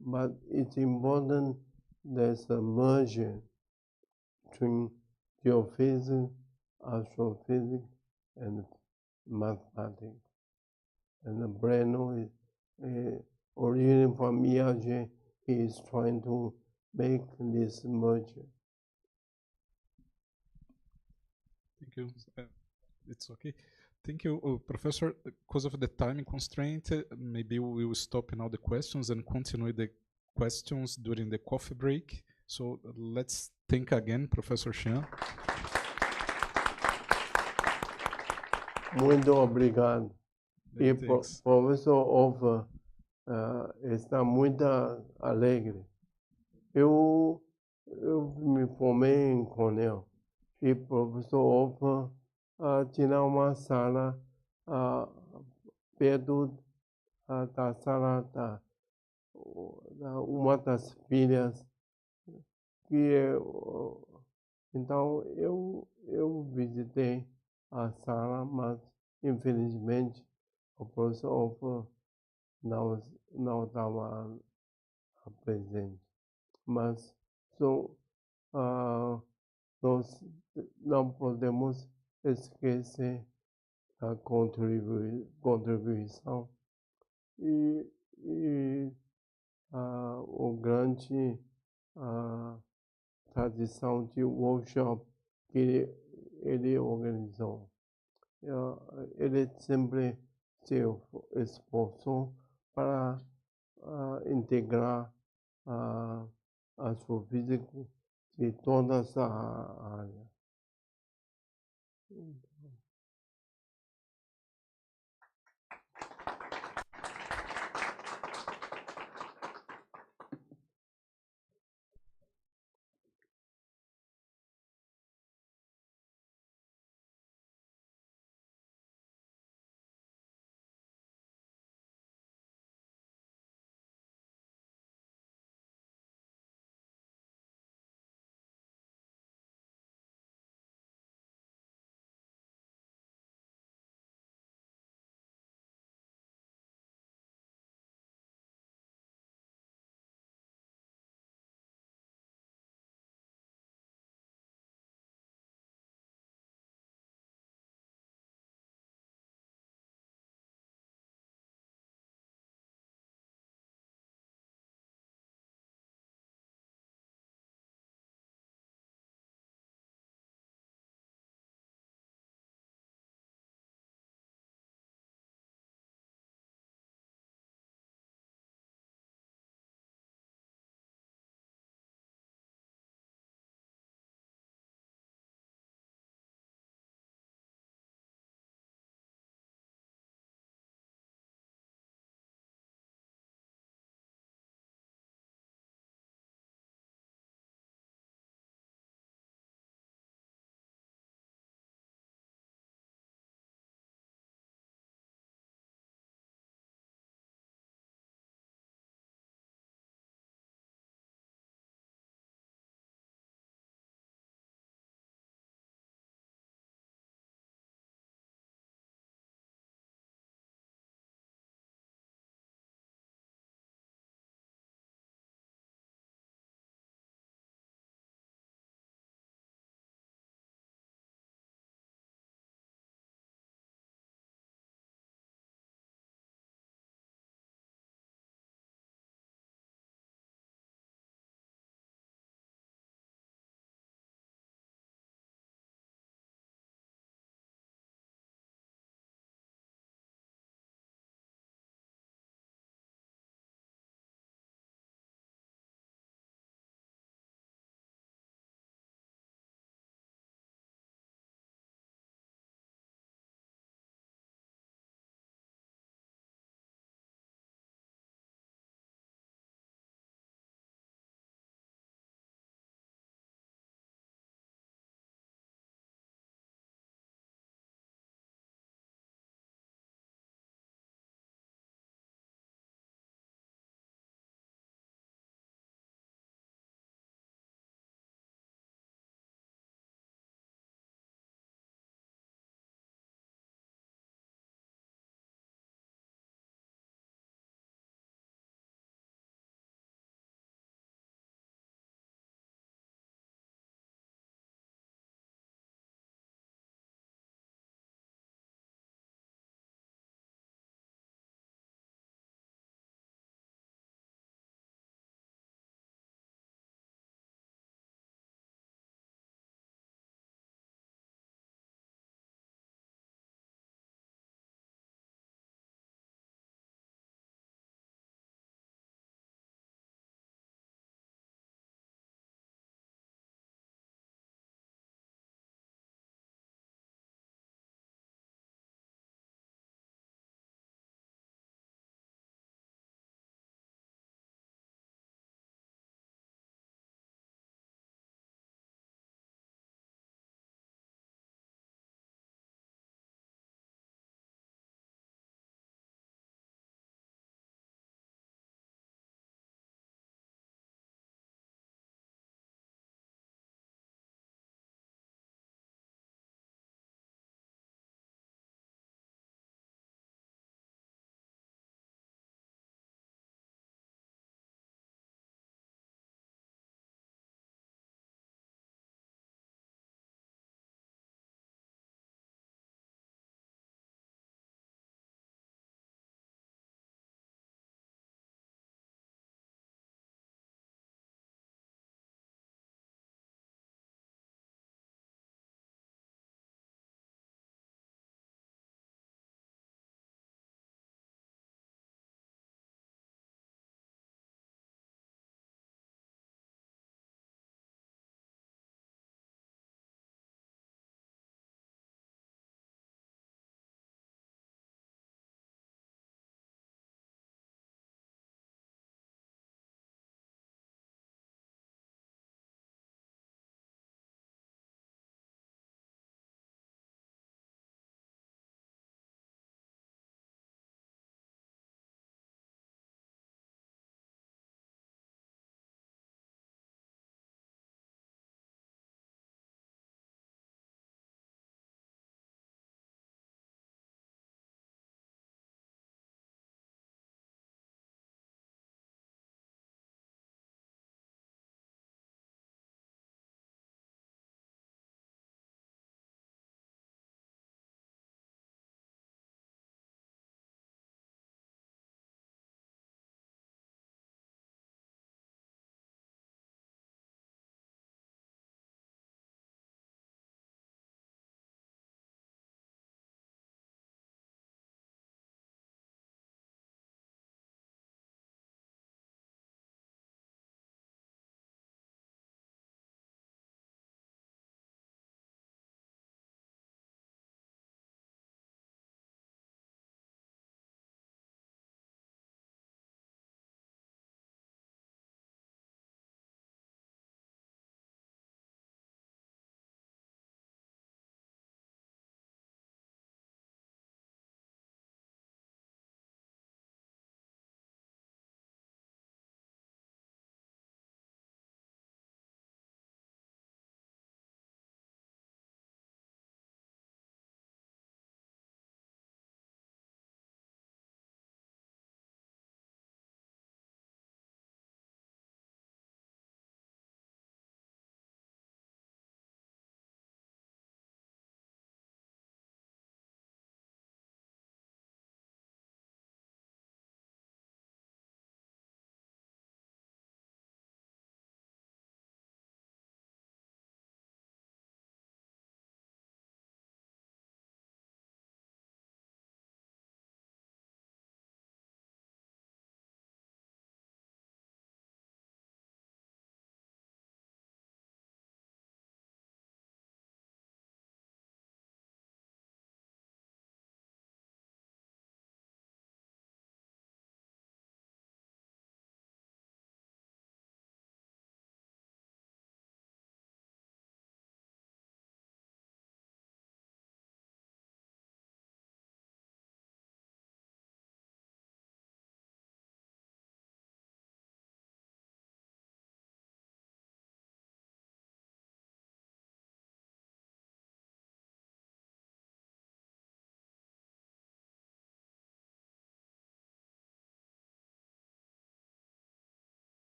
But it's important there's a merger between geophysics, astrophysics, and mathematics. And Breno is originating from IAG. He is trying to make this merger. Thank you. It's okay. Thank you, Professor. Because of the time constraint, maybe we will stop now the questions and continue the questions during the coffee break. So let's thank again Professor Chian. Muito obrigado. E Professor Offer está muito alegre. Eu me formei em Cornell e Professor Offer tinha uma sala perto da sala da uma das filhas que então eu visitei a sala, mas infelizmente o professor Offer não estava presente. Mas nós não podemos esquecer a contribuição e o grande tradição de workshop que ele organizou. Ele sempre se esforçou para integrar a astrofísica de todas as áreas.